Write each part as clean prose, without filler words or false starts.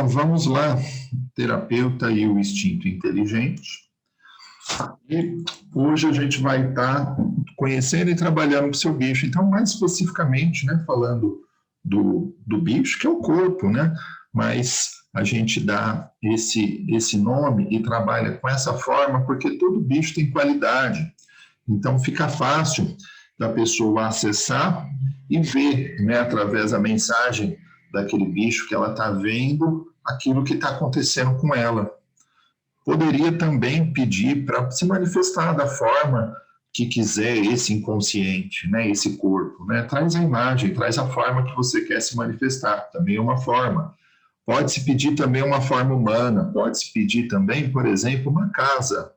Vamos lá, terapeuta e o instinto inteligente. E hoje a gente vai estar conhecendo e trabalhando com o seu bicho. Então, mais especificamente, né, falando do bicho, que é o corpo, né? Mas a gente dá esse nome e trabalha com essa forma porque todo bicho tem qualidade. Então, fica fácil da pessoa acessar e ver, né, através da mensagem daquele bicho que ela está vendo, aquilo que está acontecendo com ela. Poderia também pedir para se manifestar da forma que quiser esse inconsciente, né, esse corpo, né? Traz a imagem, traz a forma que você quer se manifestar, também é uma forma. Pode-se pedir também uma forma humana, pode-se pedir também, por exemplo, uma casa.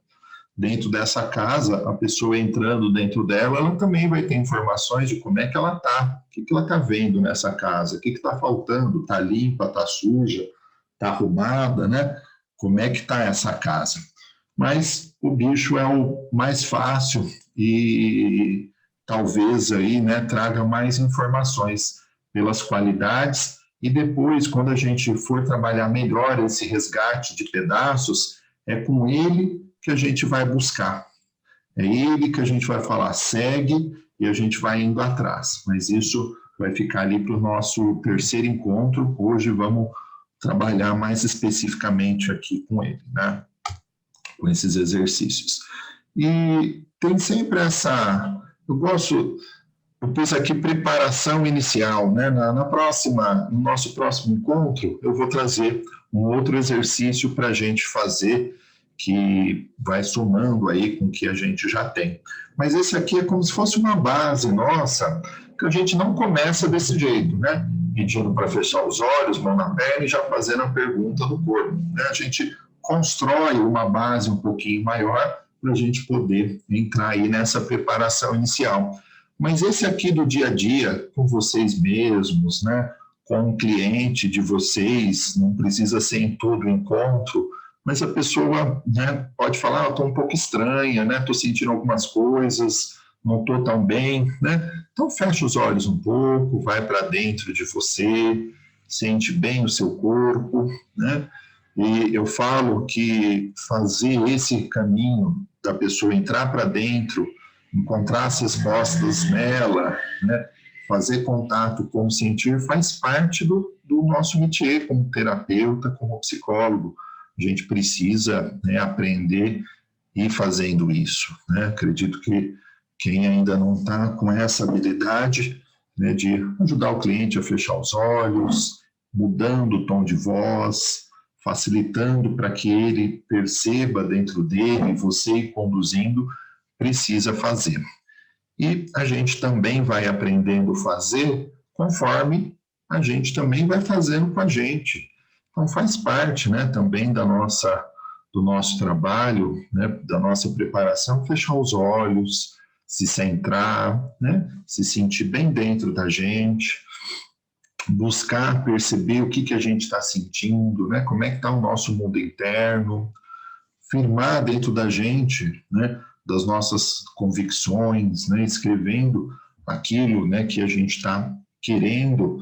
Dentro dessa casa, a pessoa entrando dentro dela, ela também vai ter informações de como é que ela está, o que ela está vendo nessa casa, o que está faltando, está limpa, está suja, está arrumada, né? Como é que está essa casa? Mas o bicho é o mais fácil e talvez aí, né, traga mais informações pelas qualidades e depois, quando a gente for trabalhar melhor esse resgate de pedaços, é com ele que a gente vai buscar. É ele que a gente vai falar, segue, e a gente vai indo atrás. Mas isso vai ficar ali para o nosso terceiro encontro. Hoje vamos trabalhar mais especificamente aqui com ele, né? Com esses exercícios. E tem sempre essa... Eu pus aqui preparação inicial, né? No nosso próximo encontro, eu vou trazer um outro exercício para a gente fazer que vai somando aí com o que a gente já tem. Mas esse aqui é como se fosse uma base nossa, que a gente não começa desse jeito, né? Pedindo para fechar os olhos, mão na perna e já fazendo a pergunta do corpo, né? A gente constrói uma base um pouquinho maior para a gente poder entrar aí nessa preparação inicial. Mas esse aqui do dia a dia, com vocês mesmos, né? Com o cliente de vocês, não precisa ser em todo o encontro, mas a pessoa, né, pode falar, estou um pouco estranha, né? Estou sentindo algumas coisas, não estou tão bem, né? Então fecha os olhos um pouco, vai para dentro de você, sente bem o seu corpo, né? E eu falo que fazer esse caminho da pessoa entrar para dentro, encontrar as respostas nela, né? Fazer contato com o sentir faz parte do nosso métier como terapeuta, como psicólogo. A gente precisa, né, aprender e ir fazendo isso, né? Acredito que quem ainda não está com essa habilidade, né, de ajudar o cliente a fechar os olhos, mudando o tom de voz, facilitando para que ele perceba dentro dele, você ir conduzindo, precisa fazer. E a gente também vai aprendendo a fazer conforme a gente também vai fazendo com a gente. Então faz parte, né, também do nosso trabalho, né, da nossa preparação, fechar os olhos, se centrar, né, se sentir bem dentro da gente, buscar perceber o que a gente está sentindo, né, como é que está o nosso mundo interno, firmar dentro da gente, né, das nossas convicções, né, escrevendo aquilo, né, que a gente está querendo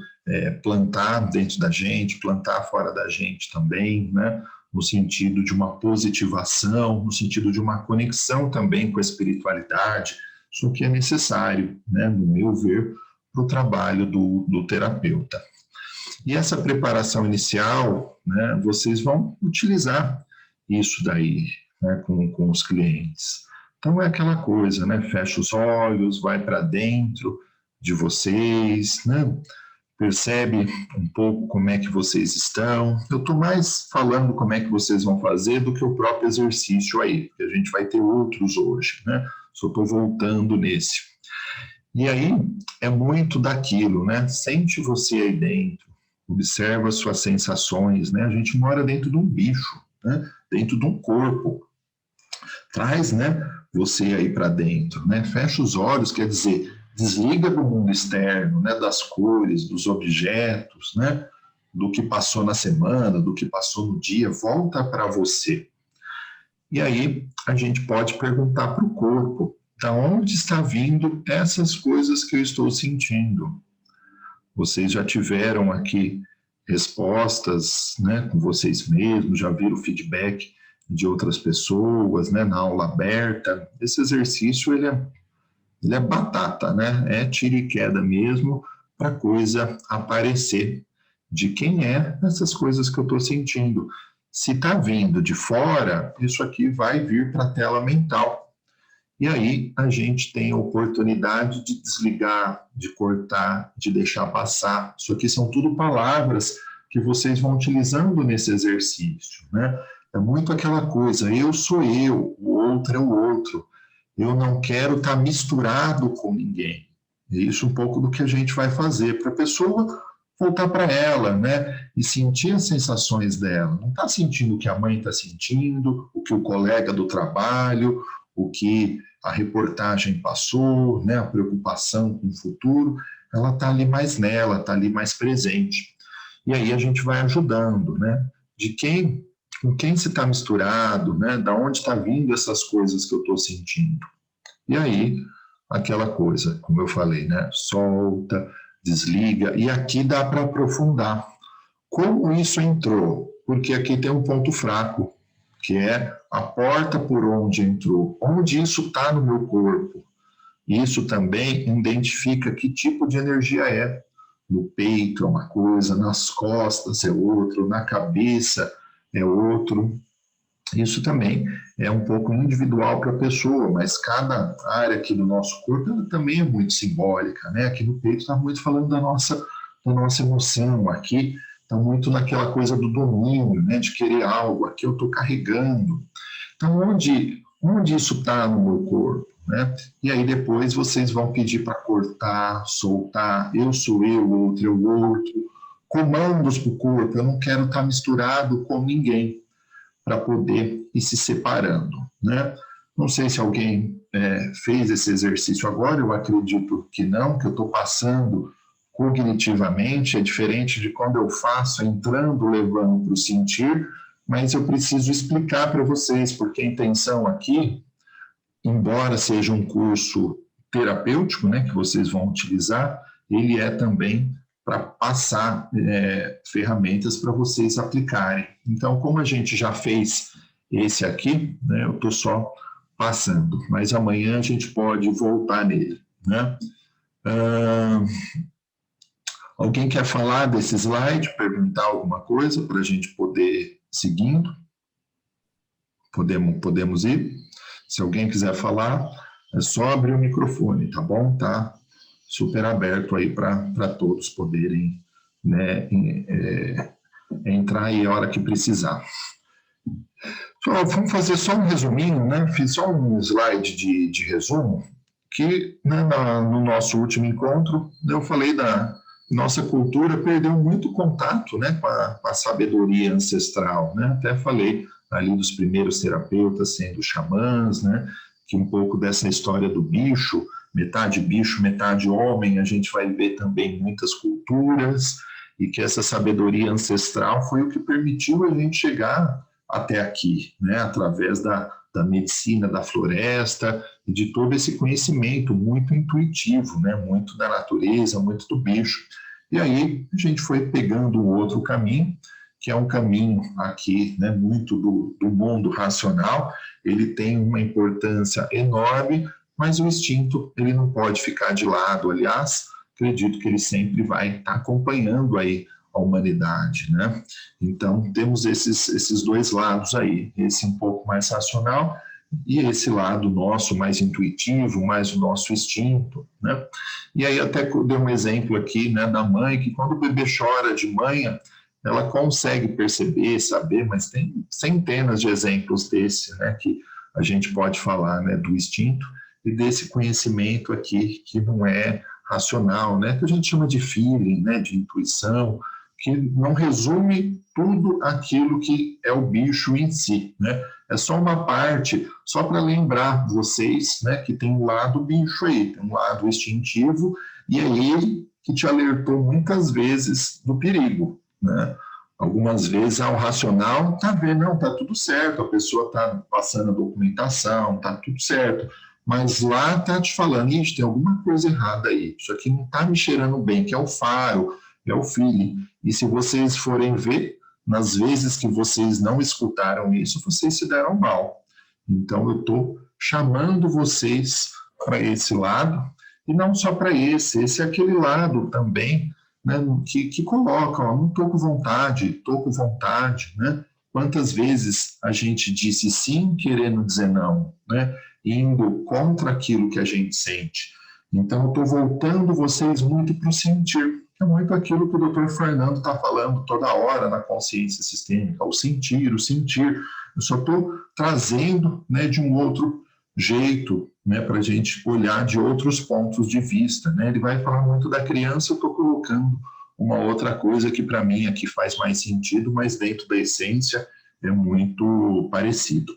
plantar dentro da gente, plantar fora da gente também, né, no sentido de uma positivação, no sentido de uma conexão também com a espiritualidade, isso que é necessário, né, no meu ver, para o trabalho do terapeuta. E essa preparação inicial, né, vocês vão utilizar isso daí, né, com os clientes. Então é aquela coisa, né, fecha os olhos, vai para dentro de vocês, né, percebe um pouco como é que vocês estão. Eu estou mais falando como é que vocês vão fazer do que o próprio exercício aí, porque a gente vai ter outros hoje, né, só estou voltando nesse. E aí é muito daquilo, né, sente você aí dentro, observa as suas sensações, né, a gente mora dentro de um bicho, né, dentro de um corpo. Traz, né, você aí para dentro, né? Fecha os olhos, quer dizer, desliga do mundo externo, né, das cores, dos objetos, né, do que passou na semana, do que passou no dia, volta para você. E aí a gente pode perguntar para o corpo, da onde está vindo essas coisas que eu estou sentindo? Vocês já tiveram aqui respostas, né, com vocês mesmos, já viram feedback de outras pessoas, né, na aula aberta. Esse exercício, ele é batata, né? É tiro e queda mesmo para a coisa aparecer de quem é essas coisas que eu estou sentindo. Se está vindo de fora, isso aqui vai vir para a tela mental. E aí a gente tem a oportunidade de desligar, de cortar, de deixar passar. Isso aqui são tudo palavras que vocês vão utilizando nesse exercício, né? É muito aquela coisa, eu sou eu, o outro é o outro. Eu não quero estar misturado com ninguém. É isso um pouco do que a gente vai fazer para a pessoa voltar para ela, né? E sentir as sensações dela. Não está sentindo o que a mãe está sentindo, o que o colega do trabalho, o que a reportagem passou, né? A preocupação com o futuro. Ela está ali mais nela, está ali mais presente. E aí a gente vai ajudando, né? Com quem se está misturado, né? Da onde está vindo essas coisas que eu estou sentindo. E aí, aquela coisa, como eu falei, né? Solta, desliga, e aqui dá para aprofundar. Como isso entrou? Porque aqui tem um ponto fraco, que é a porta por onde entrou. Onde isso está no meu corpo? Isso também identifica que tipo de energia é. No peito é uma coisa, nas costas é outro, na cabeça é outro. Isso também é um pouco individual para a pessoa, mas cada área aqui do nosso corpo ela também é muito simbólica, né? Aqui no peito está muito falando da nossa emoção, aqui está muito naquela coisa do domínio, né? De querer algo, aqui eu estou carregando. Então, onde isso está no meu corpo, né? E aí depois vocês vão pedir para cortar, soltar, eu sou eu, o outro é o outro, comandos para o corpo, eu não quero estar misturado com ninguém, para poder ir se separando, né? Não sei se alguém fez esse exercício agora, eu acredito que não, que eu estou passando cognitivamente, é diferente de quando eu faço entrando, levando para o sentir, mas eu preciso explicar para vocês, porque a intenção aqui, embora seja um curso terapêutico, né, que vocês vão utilizar, ele é também para passar ferramentas para vocês aplicarem. Então, como a gente já fez esse aqui, né, eu estou só passando, mas amanhã a gente pode voltar nele, né? Alguém quer falar desse slide, perguntar alguma coisa para a gente poder ir seguindo? Podemos ir? Se alguém quiser falar, é só abrir o microfone, tá bom? Tá super aberto aí para todos poderem, né, entrar aí a hora que precisar. Vamos fazer só um resuminho, né? Fiz só um slide de resumo, que né, no nosso último encontro eu falei da nossa cultura perdeu muito contato, né, com a sabedoria ancestral, né? Até falei ali dos primeiros terapeutas sendo xamãs, né? Que um pouco dessa história do bicho, bicho, metade homem, a gente vai ver também muitas culturas, e que essa sabedoria ancestral foi o que permitiu a gente chegar até aqui, né? Através da medicina da floresta e de todo esse conhecimento muito intuitivo, né? Muito da natureza, muito do bicho. E aí a gente foi pegando um outro caminho, que é um caminho aqui, né? Muito do mundo racional. Ele tem uma importância enorme, mas o instinto ele não pode ficar de lado. Aliás, acredito que ele sempre vai estar acompanhando aí a humanidade, né? Então, temos esses dois lados aí, esse um pouco mais racional e esse lado nosso mais intuitivo, mais o nosso instinto, né? E aí até dei um exemplo aqui, né, da mãe, que quando o bebê chora de manhã, ela consegue perceber, saber, mas tem centenas de exemplos desse, né, que a gente pode falar, né, do instinto e desse conhecimento aqui que não é racional, né, que a gente chama de feeling, né, de intuição, que não resume tudo aquilo que é o bicho em si, né? É só uma parte, só para lembrar vocês, né, que tem um lado bicho aí, tem um lado instintivo, e é ele que te alertou muitas vezes do perigo, né? Algumas vezes ao racional tá vendo, não, tá tudo certo, a pessoa tá passando a documentação, tá tudo certo, mas lá tá te falando, tem alguma coisa errada aí, isso aqui não tá me cheirando bem, que é o faro, é o feeling. E se vocês forem ver, nas vezes que vocês não escutaram isso, vocês se deram mal. Então, eu estou chamando vocês para esse lado, e não só para esse é aquele lado também, né, que coloca, ó, não estou com vontade, né? Quantas vezes a gente disse sim querendo dizer não, né? Indo contra aquilo que a gente sente. Então, eu estou voltando vocês muito para o sentir, que é muito aquilo que o Dr. Fernando está falando toda hora na consciência sistêmica, o sentir, o sentir. Eu só estou trazendo, né, de um outro jeito, né, para a gente olhar de outros pontos de vista, né? Ele vai falar muito da criança, eu estou colocando uma outra coisa que para mim aqui faz mais sentido, mas dentro da essência é muito parecido.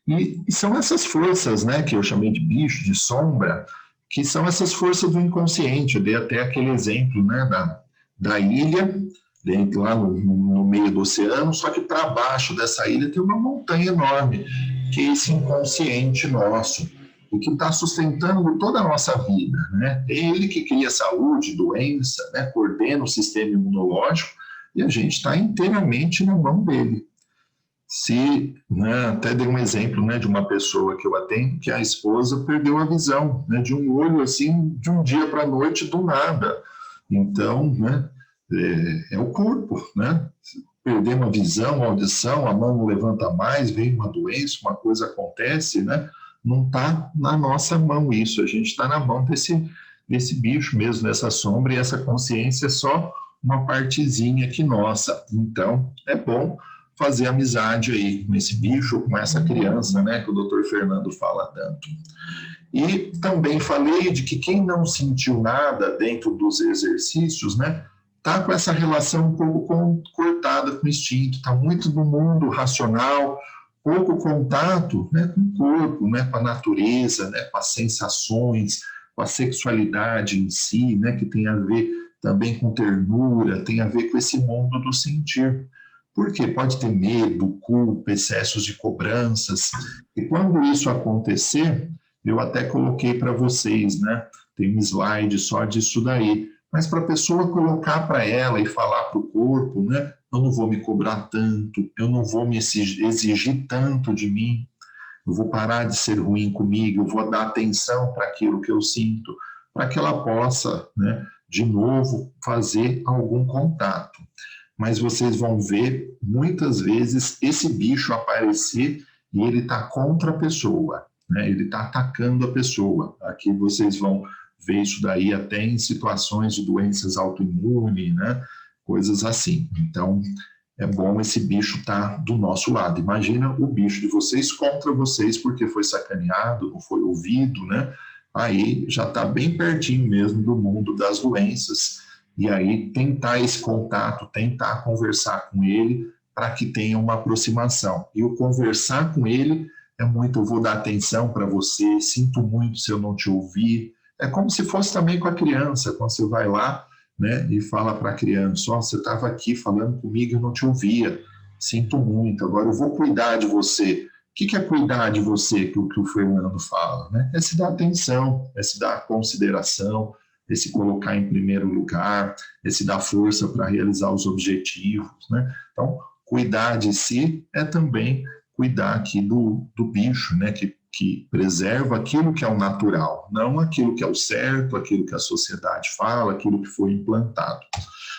E são essas forças, né, que eu chamei de bicho, de sombra, que são essas forças do inconsciente. Eu dei até aquele exemplo, né, da ilha, dentro, lá no meio do oceano, só que para baixo dessa ilha tem uma montanha enorme, que é esse inconsciente nosso, o que está sustentando toda a nossa vida, né? É ele que cria saúde, doença, né, coordena o sistema imunológico, e a gente está inteiramente na mão dele. Se, né, até dei um exemplo, né, de uma pessoa que eu atendo, que a esposa perdeu a visão, né, de um olho assim, de um dia para a noite, do nada. Então, né, é o corpo, né? Perder uma visão, uma audição, a mão não levanta mais, vem uma doença, uma coisa acontece, né? Não está na nossa mão isso, a gente está na mão desse bicho mesmo, dessa sombra, e essa consciência é só uma partezinha aqui nossa. Então, é bom fazer amizade aí com esse bicho, com essa criança, né, que o Dr. Fernando fala tanto. E também falei de que quem não sentiu nada dentro dos exercícios, né, tá com essa relação um pouco cortada com o instinto, tá muito no mundo racional, pouco contato, né, com o corpo, né, com a natureza, né, com as sensações, com a sexualidade em si, né, que tem a ver também com ternura, tem a ver com esse mundo do sentir. Porque pode ter medo, culpa, excessos de cobranças. E quando isso acontecer, eu até coloquei para vocês, né? Tem um slide só disso daí. Mas para a pessoa colocar para ela e falar para o corpo, né? Eu não vou me cobrar tanto, eu não vou me exigir tanto de mim, eu vou parar de ser ruim comigo, eu vou dar atenção para aquilo que eu sinto, para que ela possa, né, de novo, fazer algum contato. Mas vocês vão ver muitas vezes esse bicho aparecer e ele está contra a pessoa, né? Ele está atacando a pessoa. Aqui vocês vão ver isso daí até em situações de doenças autoimunes, né? Coisas assim. Então, é bom esse bicho estar do nosso lado. Imagina o bicho de vocês contra vocês porque foi sacaneado, não foi ouvido, né? Aí já está bem pertinho mesmo do mundo das doenças. E aí tentar esse contato, tentar conversar com ele para que tenha uma aproximação. E o conversar com ele é muito, eu vou dar atenção para você, sinto muito se eu não te ouvir. É como se fosse também com a criança, quando você vai lá, né, e fala para a criança, ó, você estava aqui falando comigo e eu não te ouvia, sinto muito, agora eu vou cuidar de você. O que é cuidar de você, que o Fernando fala, né? É se dar atenção, é se dar consideração, esse colocar em primeiro lugar, esse dar força para realizar os objetivos, né? Então, cuidar de si é também cuidar aqui do bicho, né? Que preserva aquilo que é o natural, não aquilo que é o certo, aquilo que a sociedade fala, aquilo que foi implantado.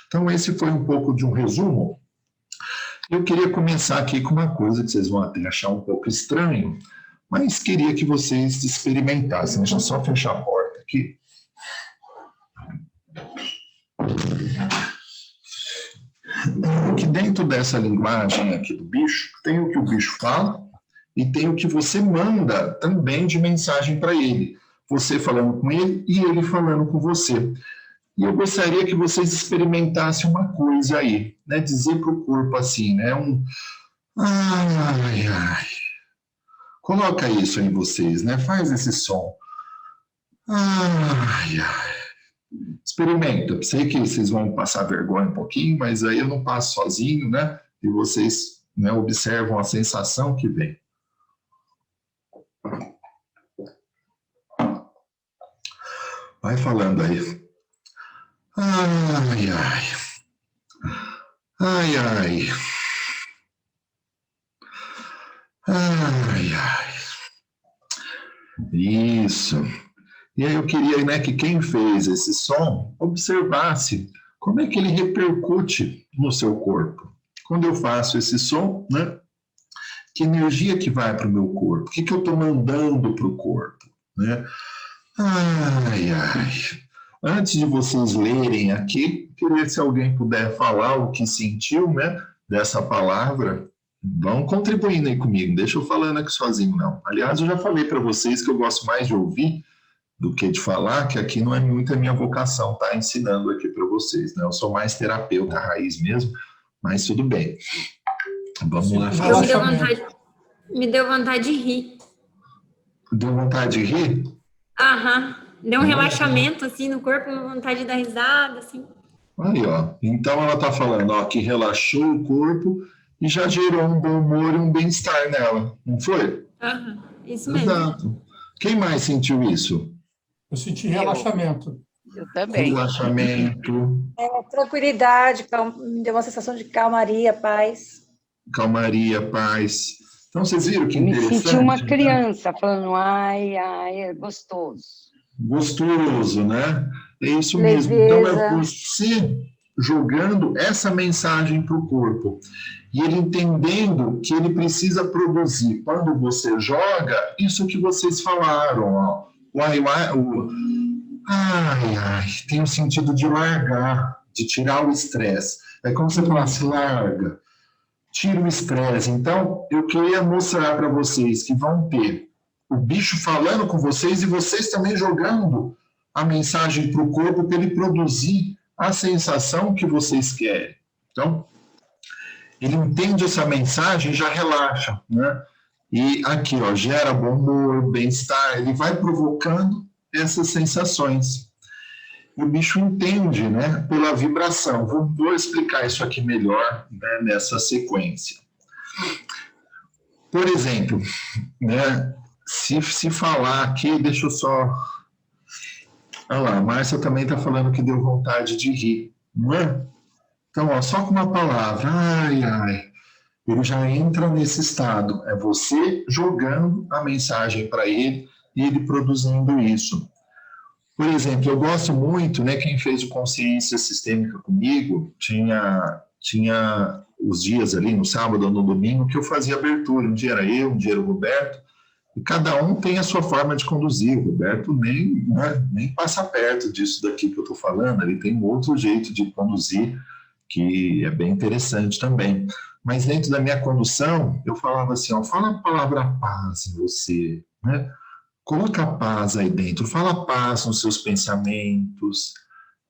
Então, esse foi um pouco de um resumo. Eu queria começar aqui com uma coisa que vocês vão até achar um pouco estranho, mas queria que vocês experimentassem. Deixa eu só fechar a porta aqui. Que dentro dessa linguagem aqui do bicho, tem o que o bicho fala e tem o que você manda também de mensagem para ele. Você falando com ele e ele falando com você. E eu gostaria que vocês experimentassem uma coisa aí, né? Dizer para o corpo assim, né? Ai, ai. Coloca isso em vocês, né? Faz esse som. Ai, ai. Experimenta. Sei que vocês vão passar vergonha um pouquinho, mas aí eu não passo sozinho, né? E vocês, né, observam a sensação que vem. Vai falando aí. Ai, ai. Ai, ai. Ai, ai. Isso. E aí eu queria, né, que quem fez esse som observasse como é que ele repercute no seu corpo. Quando eu faço esse som, né, que energia que vai para o meu corpo? O que eu estou mandando para o corpo? Né? Ai, ai. Antes de vocês lerem aqui, queria se alguém puder falar o que sentiu, né, dessa palavra. Vão contribuindo aí comigo, deixa eu falando aqui sozinho, não. Aliás, eu já falei para vocês que eu gosto mais de ouvir do que de falar, que aqui não é muito a minha vocação, tá? Ensinando aqui para vocês, né? Eu sou mais terapeuta raiz mesmo, mas tudo bem. Vamos lá falar. Me deu vontade de rir. Deu vontade de rir? Aham. Deu um relaxamento, assim, no corpo, uma vontade de dar risada, assim. Aí, ó. Então ela tá falando, ó, que relaxou o corpo e já gerou um bom humor e um bem-estar nela, não foi? Aham, isso mesmo. Exato. Quem mais sentiu isso? Eu senti relaxamento. Eu também. Relaxamento. Tranquilidade, me deu uma sensação de calmaria, paz. Calmaria, paz. Então, vocês viram que Eu me interessante? senti uma criança falando, ai, é gostoso. Gostoso, né? É isso mesmo. Então, é você jogando essa mensagem para o corpo. E ele entendendo que ele precisa produzir. Quando você joga, isso que vocês falaram, ó. Ai, tem o sentido de largar, de tirar o estresse. É como se você falasse, larga, tira o estresse. Então, eu queria mostrar para vocês que vão ter o bicho falando com vocês e vocês também jogando a mensagem para o corpo para ele produzir a sensação que vocês querem. Então, ele entende essa mensagem e já relaxa, né? E aqui, ó, gera bom humor, bem-estar, ele vai provocando essas sensações. O bicho entende, né, pela vibração. Vou explicar isso aqui melhor, né, nessa sequência. Por exemplo, né, se falar aqui, deixa eu só... Olha lá, a Márcia também está falando que deu vontade de rir, não é? Então, ó, só com uma palavra, ai, ai, ele já entra nesse estado. É você jogando a mensagem para ele e ele produzindo isso. Por exemplo, eu gosto muito, né, quem fez o Consciência Sistêmica comigo, tinha os dias ali, no sábado ou no domingo, que eu fazia abertura. Um dia era eu, um dia era o Roberto, e cada um tem a sua forma de conduzir. O Roberto nem passa perto disso daqui que eu estou falando, ele tem um outro jeito de conduzir, que é bem interessante também. Mas dentro da minha condução, eu falava assim, ó, fala a palavra paz em você, né? Coloca a paz aí dentro, fala paz nos seus pensamentos,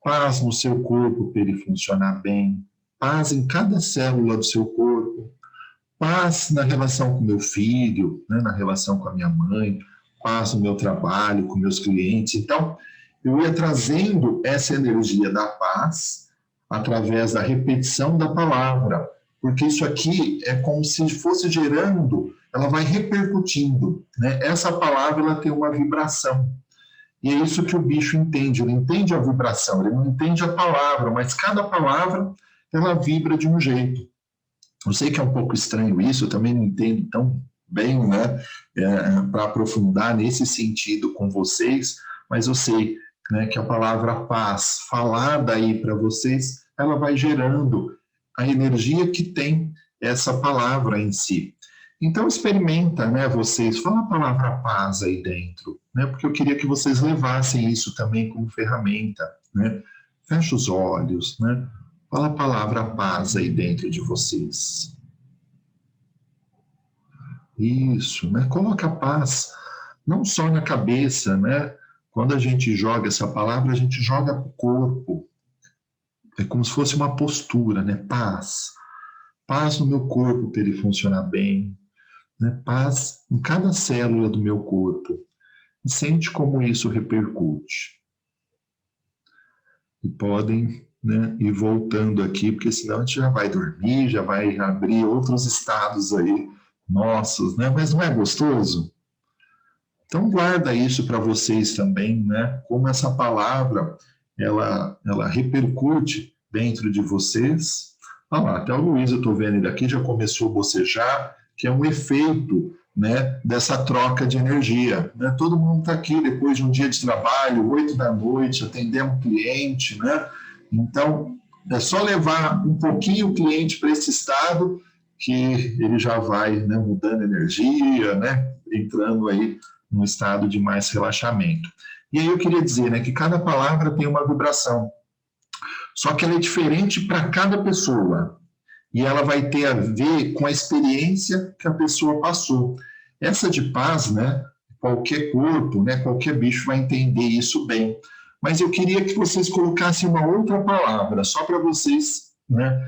paz no seu corpo para ele funcionar bem, paz em cada célula do seu corpo, paz na relação com meu filho, né, na relação com a minha mãe, paz no meu trabalho, com meus clientes. Então, eu ia trazendo essa energia da paz através da repetição da palavra, porque isso aqui é como se fosse gerando, ela vai repercutindo, né? Essa palavra ela tem uma vibração, e é isso que o bicho entende, ele entende a vibração, ele não entende a palavra, mas cada palavra ela vibra de um jeito. Eu sei que é um pouco estranho isso, eu também não entendo tão bem, né, para aprofundar nesse sentido com vocês, mas eu sei, né, que a palavra paz, falada aí para vocês, ela vai gerando a energia que tem essa palavra em si. Então experimenta, né, vocês, fala a palavra paz aí dentro, né, porque eu queria que vocês levassem isso também como ferramenta, né, fecha os olhos, né, fala a palavra paz aí dentro de vocês. Isso, né, coloca a paz, não só na cabeça, né, quando a gente joga essa palavra, a gente joga para o corpo, é como se fosse uma postura, né, paz, paz no meu corpo para ele funcionar bem, né? Paz em cada célula do meu corpo. E sente como isso repercute. E podem, né, ir voltando aqui, porque senão a gente já vai dormir, já vai abrir outros estados aí nossos, né? Mas não é gostoso? Então guarda isso para vocês também, né? Como essa palavra, ela repercute dentro de vocês. Olha lá, até o Luiz, eu estou vendo ele aqui, já começou a bocejar, que é um efeito, né, dessa troca de energia. Né? Todo mundo está aqui depois de um dia de trabalho, 8 da noite, atender um cliente, né? Então, é só levar um pouquinho o cliente para esse estado que ele já vai, né, mudando energia, né, entrando aí num estado de mais relaxamento. E aí eu queria dizer, né, que cada palavra tem uma vibração, só que ela é diferente para cada pessoa e ela vai ter a ver com a experiência que a pessoa passou. Essa de paz, né, qualquer corpo, né, qualquer bicho vai entender isso bem. Mas eu queria que vocês colocassem uma outra palavra, só para vocês, né,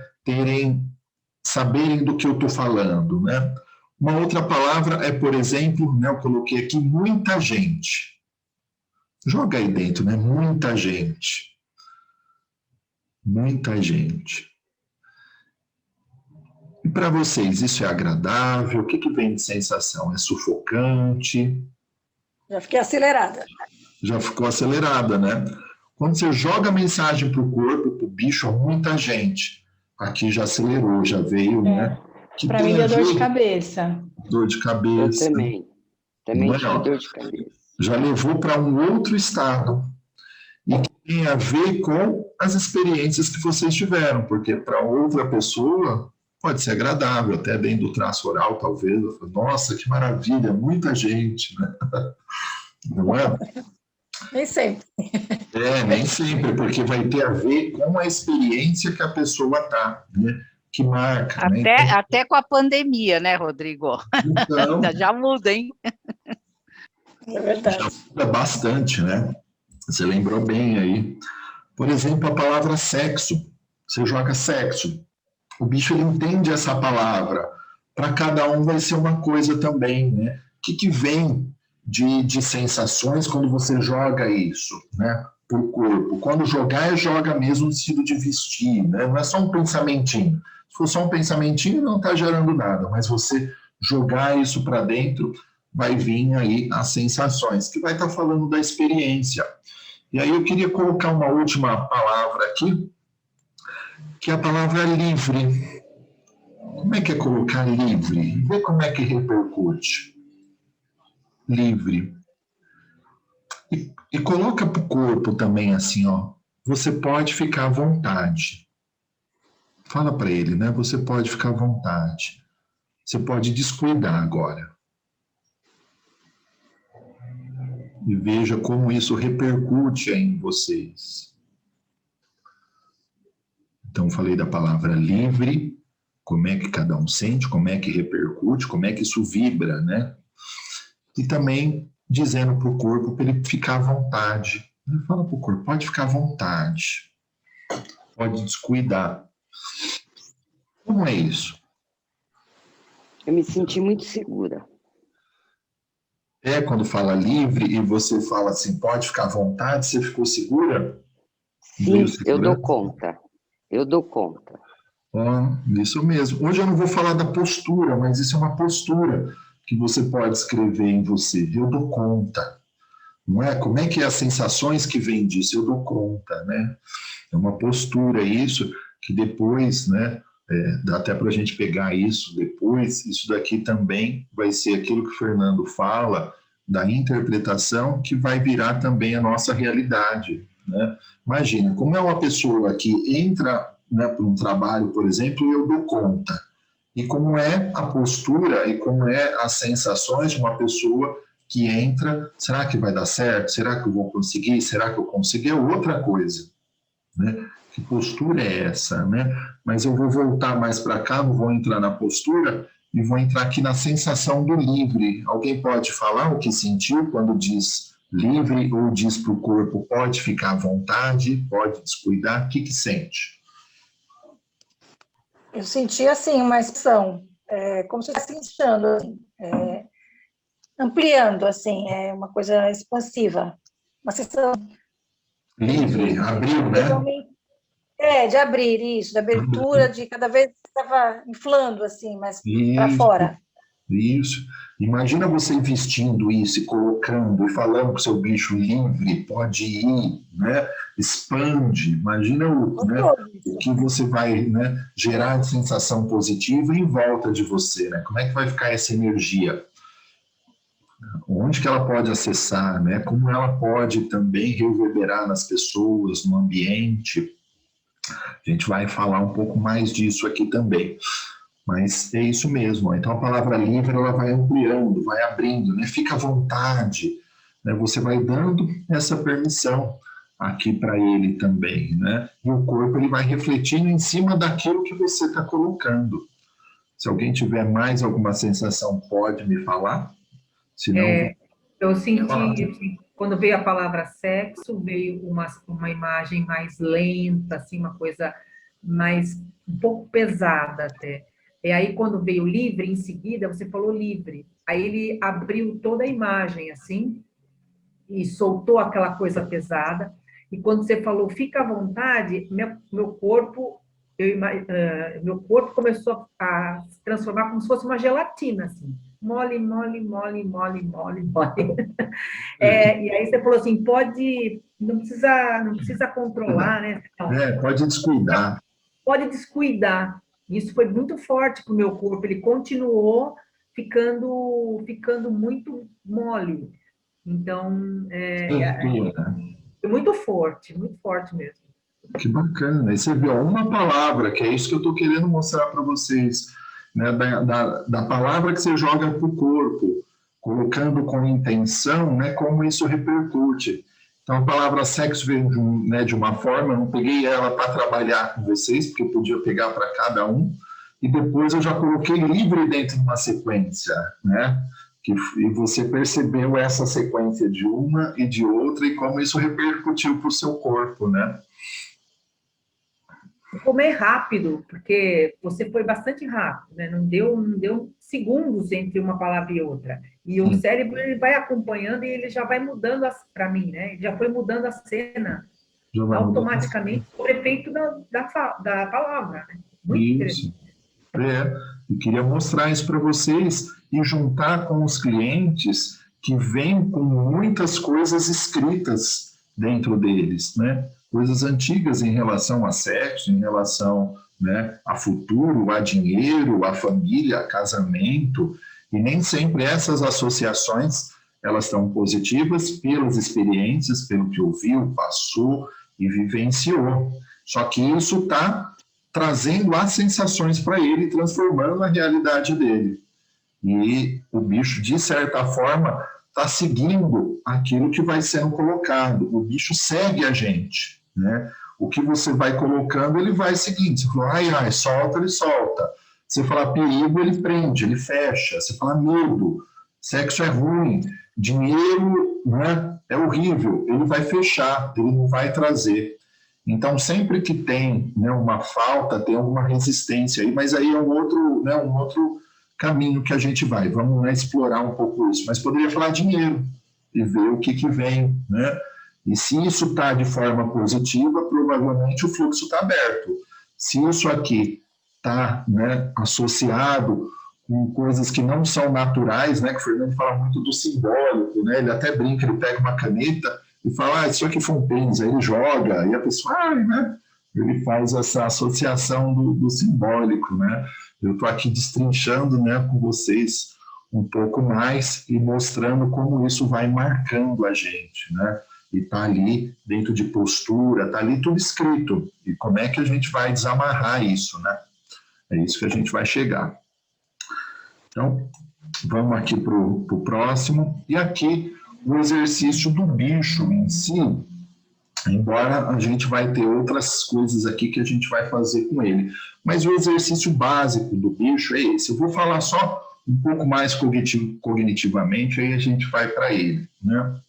saberem do que eu estou falando, né? Uma outra palavra é, por exemplo, né, eu coloquei aqui muita gente. Joga aí dentro, né? Muita gente. Muita gente. E para vocês, isso é agradável? O que vem de sensação? É sufocante? Já fiquei acelerada. Já ficou acelerada, né? Quando você joga a mensagem para o corpo, para o bicho, muita gente. Aqui já acelerou, já veio, né? Para mim deu dor de cabeça. Dor de cabeça. Eu também tive Não, dor de cabeça. já levou para um outro estado. E que tem a ver com as experiências que vocês tiveram, porque para outra pessoa pode ser agradável, até dentro do traço oral, talvez. Nossa, que maravilha, muita gente, né? Não é? Nem sempre. Nem sempre, porque vai ter a ver com a experiência que a pessoa está, né? Que marca. Até, né? Então, até com a pandemia, né, Rodrigo? então, Já muda, hein? É verdade. já muda bastante, né? Você lembrou bem aí. Por exemplo, a palavra sexo. Você joga sexo. O bicho ele entende essa palavra. Para cada um vai ser uma coisa também, né? O que vem de sensações quando você joga isso, né? Para o corpo. Quando jogar, joga mesmo no sentido de vestir, né? Não é só um pensamentinho. Se for só um pensamentinho, não está gerando nada, mas você jogar isso para dentro, vai vir aí as sensações, que vai estar falando da experiência. E aí eu queria colocar uma última palavra aqui, que é a palavra livre. Como é que é colocar livre? Vê como é que repercute. Livre. E coloca para o corpo também assim, ó. Você pode ficar à vontade. Fala para ele, né? Você pode ficar à vontade. Você pode descuidar agora. E veja como isso repercute em vocês. Então, falei da palavra livre, como é que cada um sente, como é que repercute, como é que isso vibra, né? E também dizendo para o corpo para ele ficar à vontade. Fala para o corpo, pode ficar à vontade. Pode descuidar. Como é isso? Eu me senti muito segura. Quando fala livre e você fala assim, pode ficar à vontade, você ficou segura? Sim, eu dou conta. Eu dou conta. Isso mesmo. Hoje eu não vou falar da postura, mas isso é uma postura que você pode escrever em você. Eu dou conta. Não é? Como é que é as sensações que vêm disso? Eu dou conta, né? É uma postura isso, que depois, né? Dá até para a gente pegar isso depois. Isso daqui também vai ser aquilo que o Fernando fala, da interpretação, que vai virar também a nossa realidade, né? Imagina, como é uma pessoa que entra, né, para um trabalho, por exemplo, e eu dou conta. E como é a postura e como é as sensações de uma pessoa que entra, será que vai dar certo? Será que eu vou conseguir? Será que eu consegui? É outra coisa, né? Que postura é essa, né? Mas eu vou voltar mais para cá, não vou entrar na postura e vou entrar aqui na sensação do livre. Alguém pode falar o que sentiu quando diz livre ou diz para o corpo pode ficar à vontade, pode descuidar? O que sente? Eu senti, assim, uma expressão, como se eu estivesse inchando, assim, ampliando, assim, uma coisa expansiva. Uma sensação... Livre, abriu, né? De abrir, isso, de abertura, de cada vez estava inflando, assim, mas para fora. Isso. Imagina você vestindo isso e colocando e falando para o seu bicho livre, pode ir, né? Expande. Imagina o que você vai, né, gerar de sensação positiva em volta de você, né? Como é que vai ficar essa energia? Onde que ela pode acessar, né? Como ela pode também reverberar nas pessoas, no ambiente. A gente vai falar um pouco mais disso aqui também. Mas é isso mesmo. Então, a palavra livre, ela vai ampliando, vai abrindo, né? Fica à vontade, né? Você vai dando essa permissão aqui para ele também, né? E o corpo, ele vai refletindo em cima daquilo que você está colocando. Se alguém tiver mais alguma sensação, pode me falar. Se não, eu senti, assim, quando veio a palavra sexo, veio uma imagem mais lenta, assim, uma coisa mais, um pouco pesada até. E aí, quando veio livre, em seguida, você falou livre. Aí ele abriu toda a imagem, assim, e soltou aquela coisa pesada. E quando você falou, fica à vontade, meu corpo começou a se transformar como se fosse uma gelatina, assim. Mole, mole, mole, mole, mole, mole. E aí você falou assim, não precisa controlar, né? Não. pode descuidar. Pode descuidar. Isso foi muito forte para o meu corpo. Ele continuou ficando muito mole. Então, foi muito forte mesmo. Que bacana. E você viu uma palavra, que é isso que eu estou querendo mostrar para vocês, né? Da palavra que você joga para o corpo, colocando com intenção, né? Como isso repercute. Então, a palavra sexo veio de uma forma, eu não peguei ela para trabalhar com vocês, porque eu podia pegar para cada um, e depois eu já coloquei livre dentro de uma sequência, né? E você percebeu essa sequência de uma e de outra, e como isso repercutiu para o seu corpo, né? Comer rápido, porque você foi bastante rápido, né? Não deu segundos entre uma palavra e outra. E o cérebro, ele vai acompanhando e ele já vai mudando para mim, né? Ele já foi mudando a cena automaticamente por efeito da palavra, né? Muito isso. E queria mostrar isso para vocês e juntar com os clientes que vêm com muitas coisas escritas dentro deles, né? Coisas antigas em relação a sexo, em relação, né, a futuro, a dinheiro, a família, a casamento, e nem sempre essas associações elas estão positivas pelas experiências, pelo que ouviu, passou e vivenciou. Só que isso está trazendo as sensações para ele, transformando a realidade dele. E o bicho, de certa forma, está seguindo aquilo que vai sendo colocado. O bicho segue a gente, né? O que você vai colocando, ele vai seguindo. Você fala, ai, solta, ele solta. Você fala perigo, ele prende, ele fecha. Você fala medo, sexo é ruim, dinheiro, né, é horrível. Ele vai fechar, ele não vai trazer. Então, sempre que tem, né, uma falta, tem alguma resistência aí, mas aí é um outro caminho que a gente vai. Vamos, né, explorar um pouco isso. Mas poderia falar dinheiro e ver o que vem, né? E se isso está de forma positiva, provavelmente o fluxo está aberto. Se isso aqui está, né, associado com coisas que não são naturais, né, que o Fernando fala muito do simbólico, né? Ele até brinca, ele pega uma caneta e fala, isso aqui foi um pênis, aí ele joga, e a pessoa, né? Ele faz essa associação do simbólico, né? Eu estou aqui destrinchando, né, com vocês um pouco mais e mostrando como isso vai marcando a gente, né? E está ali dentro de postura, está ali tudo escrito. E como é que a gente vai desamarrar isso, né? É isso que a gente vai chegar. Então, vamos aqui para o próximo. E aqui, o exercício do bicho em si, embora a gente vai ter outras coisas aqui que a gente vai fazer com ele. Mas o exercício básico do bicho é esse. Eu vou falar só um pouco mais cognitivamente, aí a gente vai para ele, né?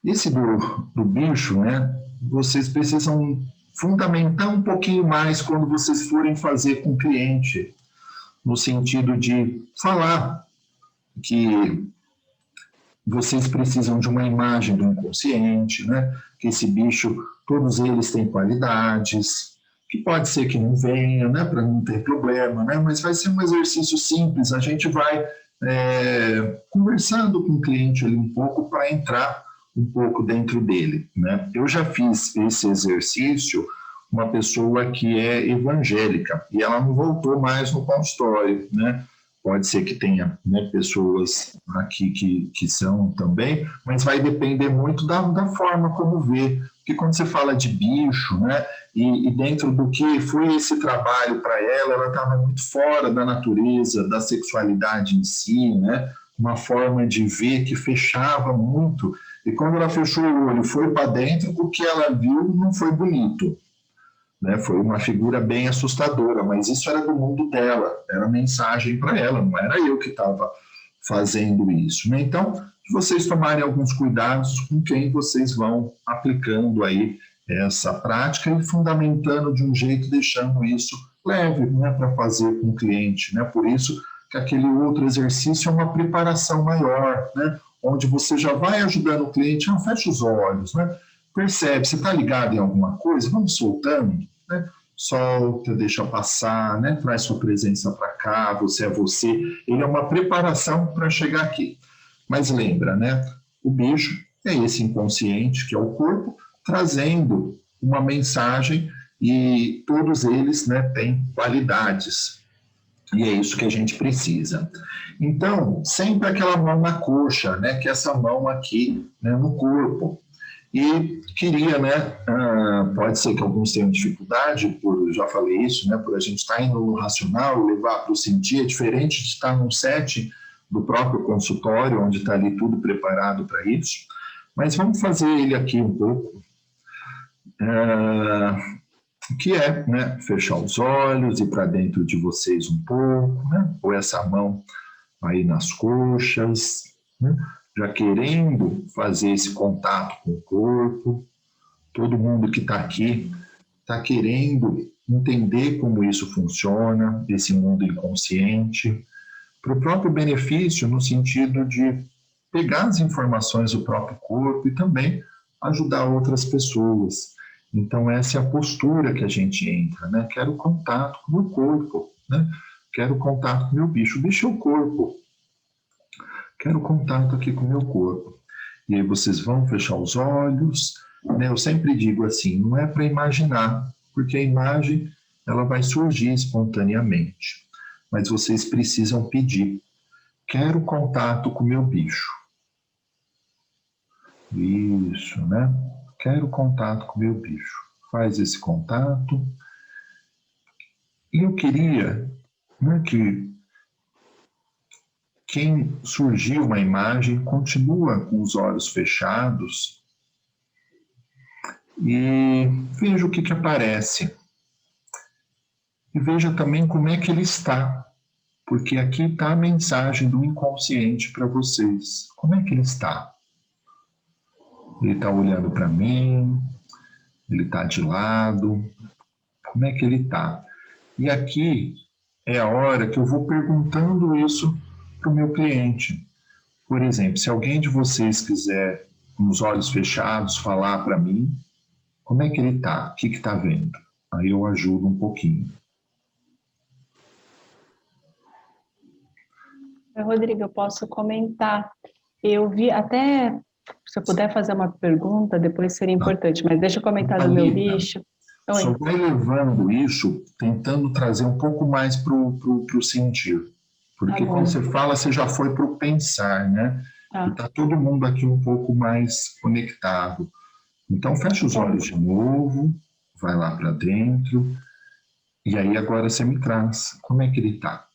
Esse do bicho, né? Vocês precisam fundamentar um pouquinho mais quando vocês forem fazer com o cliente, no sentido de falar que vocês precisam de uma imagem do inconsciente, né? Que esse bicho, todos eles têm qualidades, que pode ser que não venha, né, para não ter problema, né, mas vai ser um exercício simples, a gente vai conversando com o cliente ali um pouco para entrar um pouco dentro dele, né. Eu já fiz esse exercício, uma pessoa que é evangélica, e ela não voltou mais no consultório, né. Pode ser que tenha, né, pessoas aqui que são também, mas vai depender muito da forma como vê. Porque quando você fala de bicho, né, e dentro do que foi esse trabalho para ela estava muito fora da natureza, da sexualidade em si, né, uma forma de ver que fechava muito. E quando ela fechou o olho, foi para dentro, o que ela viu não foi bonito. Né, foi uma figura bem assustadora, mas isso era do mundo dela, era mensagem para ela, não era eu que estava fazendo isso. Né? Então, vocês tomarem alguns cuidados com quem vocês vão aplicando aí essa prática e fundamentando de um jeito, deixando isso leve, né, para fazer com o cliente. Né? Por isso que aquele outro exercício é uma preparação maior, né, onde você já vai ajudando o cliente, fecha os olhos, né? Percebe, você está ligado em alguma coisa, vamos soltando, né? Solta, deixa passar, né? Traz sua presença para cá, você é você. Ele é uma preparação para chegar aqui. Mas lembra, né? O bicho é esse inconsciente, que é o corpo, trazendo uma mensagem e todos eles, né, têm qualidades. E é isso que a gente precisa. Então, sempre aquela mão na coxa, né? Que é essa mão aqui, né, no corpo. E queria, né, pode ser que alguns tenham dificuldade, já falei isso, né, por a gente estar indo no racional, levar para o sentir, é diferente de estar num set do próprio consultório, onde está ali tudo preparado para isso, mas vamos fazer ele aqui um pouco, que é, né, fechar os olhos, ir para dentro de vocês um pouco, né, pôr essa mão aí nas coxas, né, já querendo fazer esse contato com o corpo. Todo mundo que está aqui está querendo entender como isso funciona, esse mundo inconsciente, para o próprio benefício, no sentido de pegar as informações do próprio corpo e também ajudar outras pessoas. Então, essa é a postura que a gente entra, né? Quero contato com o meu corpo, né? Quero contato com o meu bicho. O bicho é o corpo. Quero contato aqui com o meu corpo. E aí vocês vão fechar os olhos, né? Eu sempre digo assim, não é para imaginar, porque a imagem ela vai surgir espontaneamente. Mas vocês precisam pedir. Quero contato com o meu bicho. Isso, né? Quero contato com o meu bicho. Faz esse contato. E eu queria, né, que quem surgiu uma imagem continua com os olhos fechados e veja o que aparece. E veja também como é que ele está, porque aqui está a mensagem do inconsciente para vocês. Como é que ele está? Ele está olhando para mim, ele está de lado, como é que ele está? E aqui é a hora que eu vou perguntando isso para o meu cliente. Por exemplo, se alguém de vocês quiser, com os olhos fechados, falar para mim, como é que ele está? O que está vendo? Aí eu ajudo um pouquinho. Rodrigo, eu posso comentar. Eu vi, até se eu puder fazer uma pergunta, depois seria importante, mas deixa eu comentar do meu bicho. Oi. Só vai levando isso, tentando trazer um pouco mais para o sentir. Porque quando você fala, você já foi para o pensar, né? E está todo mundo aqui um pouco mais conectado. Então, fecha os olhos de novo, vai lá para dentro, e aí agora você me traz. Como é que ele está?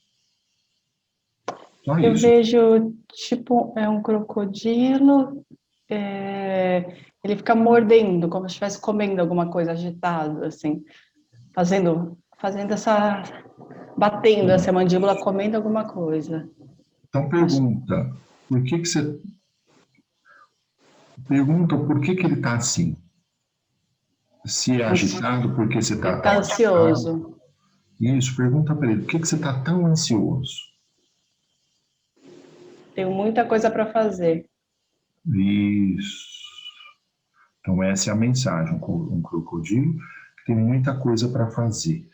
Eu vejo, tipo, é um crocodilo, ele fica mordendo, como se estivesse comendo alguma coisa, agitado, assim, fazendo essa... batendo essa mandíbula, comendo alguma coisa. Então pergunta, por que você... Pergunta por que ele está assim. Se é agitado, por que você está... Está ansioso. Isso, pergunta para ele, por que você está tão ansioso? Tenho muita coisa para fazer. Isso. Então essa é a mensagem. Um crocodilo que tem muita coisa para fazer.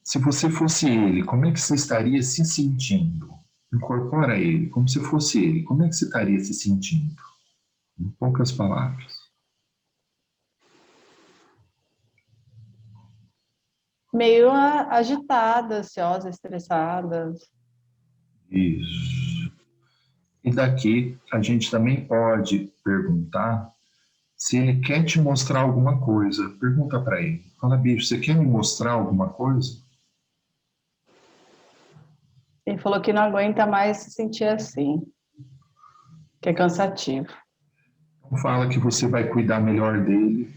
Se você fosse ele, como é que você estaria se sentindo? Incorpora ele, como se fosse ele. Como é que você estaria se sentindo? Em poucas palavras. Meio agitada, ansiosa, estressada. Isso. E daqui a gente também pode perguntar se ele quer te mostrar alguma coisa. Pergunta para ele. Fala, bicho, você quer me mostrar alguma coisa? Ele falou que não aguenta mais se sentir assim, que é cansativo. Então fala que você vai cuidar melhor dele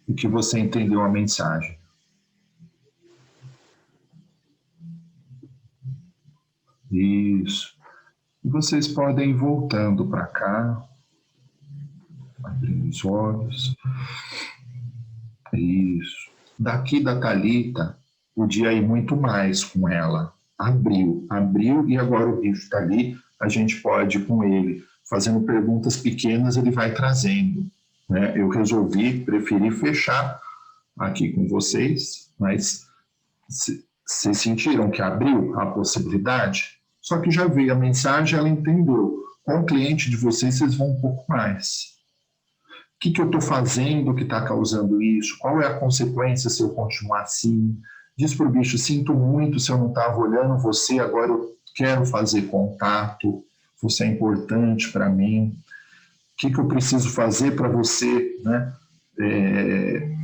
e que você entendeu a mensagem. Isso. E vocês podem ir voltando para cá, abrindo os olhos. Isso. Daqui da Thalita, podia ir muito mais com ela. Abriu e agora o bicho está ali, a gente pode ir com ele, fazendo perguntas pequenas, ele vai trazendo. Né? Eu preferi fechar aqui com vocês, mas vocês sentiram que abriu a possibilidade? Só que já veio a mensagem, ela entendeu. Com o cliente de vocês vão um pouco mais. O que eu estou fazendo que está causando isso? Qual é a consequência se eu continuar assim? Diz para o bicho, sinto muito se eu não estava olhando você, agora eu quero fazer contato, você é importante para mim. O que eu preciso fazer para você, né,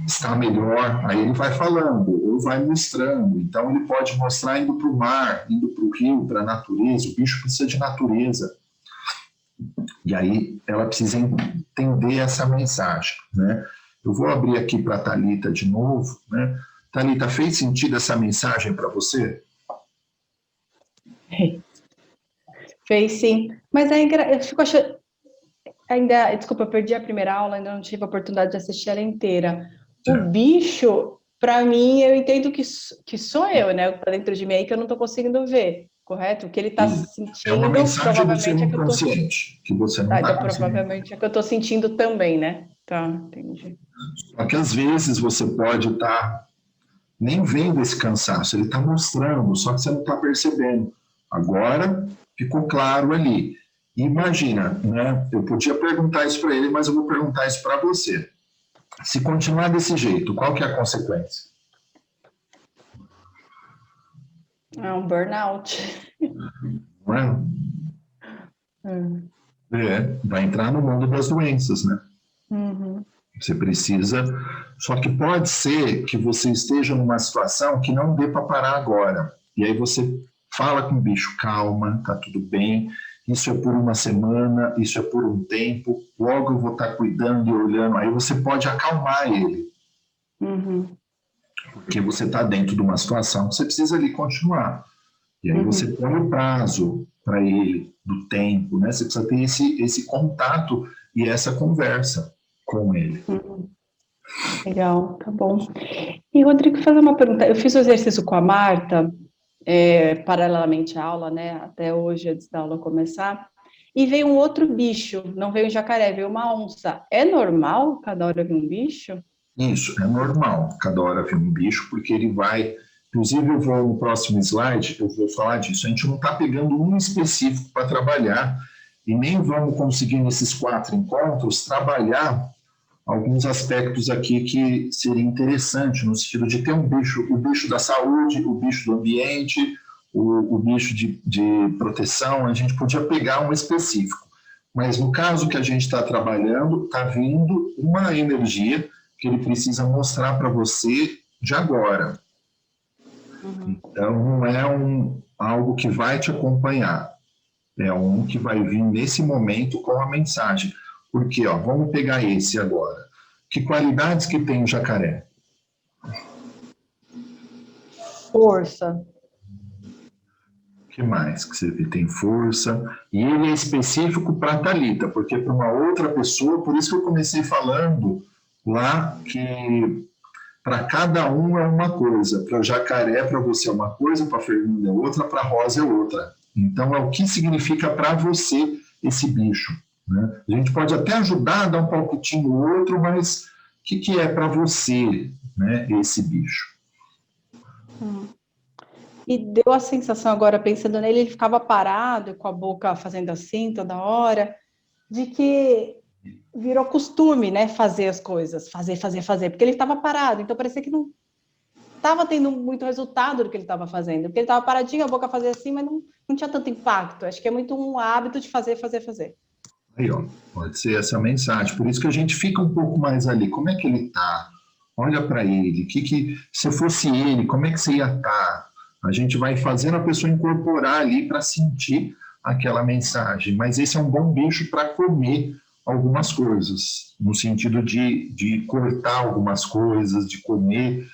estar melhor? Aí ele vai falando, ou vai mostrando. Então ele pode mostrar indo para o mar, indo para o rio, para a natureza. O bicho precisa de natureza. E aí ela precisa entender essa mensagem, né? Eu vou abrir aqui para a Thalita de novo, né? Thalita, fez sentido essa mensagem para você? Fez sim, mas eu fico achando... Desculpa, eu perdi a primeira aula, ainda não tive a oportunidade de assistir ela inteira. O bicho, para mim, eu entendo que sou eu, né? Está dentro de mim aí que eu não estou conseguindo ver, correto? O que ele está sentindo, é uma mensagem do seu provavelmente é que eu tô... inconsciente, que você não está conseguindo. Provavelmente é que eu estou sentindo também, né? Tá, entendi. Só que às vezes você pode estar nem vendo esse cansaço, ele está mostrando, só que você não está percebendo. Agora ficou claro ali. Imagina, né? Eu podia perguntar isso para ele, mas eu vou perguntar isso para você. Se continuar desse jeito, qual que é a consequência? É um burnout. Não é? Vai entrar no mundo das doenças, né? Uhum. Você precisa... Só que pode ser que você esteja numa situação que não dê para parar agora. E aí você fala com o bicho, calma, tá tudo bem, isso é por uma semana, isso é por um tempo, logo eu vou estar cuidando e olhando. Aí você pode acalmar ele. Uhum. Porque você está dentro de uma situação que você precisa ali continuar. E aí você põe o prazo para ele, do tempo, né? Você precisa ter esse contato e essa conversa com ele. Legal, tá bom. E, Rodrigo, fazer uma pergunta. Eu fiz o exercício com a Marta, paralelamente à aula, né? Até hoje, antes da aula começar, e veio um outro bicho, não veio um jacaré, veio uma onça. É normal cada hora vir um bicho? Isso, é normal cada hora vir um bicho, porque ele vai... Inclusive, eu vou no próximo slide, eu vou falar disso. A gente não está pegando um específico para trabalhar e nem vamos conseguir, nesses 4 encontros, trabalhar alguns aspectos aqui que seria interessante, no sentido de ter um bicho, o bicho da saúde, o bicho do ambiente, o bicho de proteção. A gente podia pegar um específico. Mas no caso que a gente está trabalhando, está vindo uma energia que ele precisa mostrar para você de agora. Então, não é algo que vai te acompanhar. É um que vai vir nesse momento com a mensagem. Porque, vamos pegar esse agora. Que qualidades que tem o jacaré? Força. O que mais que você vê? Tem força. E ele é específico para a Thalita, porque para uma outra pessoa, por isso que eu comecei falando lá que para cada um é uma coisa. Para o jacaré, para você é uma coisa, para a Fernanda é outra, para a Rosa é outra. Então, é o que significa para você esse bicho. Né? A gente pode até ajudar a dar um palpitinho no outro, mas o que é para você? né, esse bicho. E deu a sensação agora, pensando nele, ele ficava parado, com a boca fazendo assim toda hora, de que virou costume, né, fazer as coisas, fazer, porque ele estava parado, então parecia que não estava tendo muito resultado do que ele estava fazendo, porque ele estava paradinho, a boca fazia assim, mas não tinha tanto impacto. Acho que é muito um hábito de fazer. Aí, ó, pode ser essa mensagem. Por isso que a gente fica um pouco mais ali. Como é que ele tá? Olha para ele. Se fosse ele, como é que você ia estar? A gente vai fazendo a pessoa incorporar ali para sentir aquela mensagem. Mas esse é um bom bicho para comer algumas coisas, no sentido de cortar algumas coisas, de comer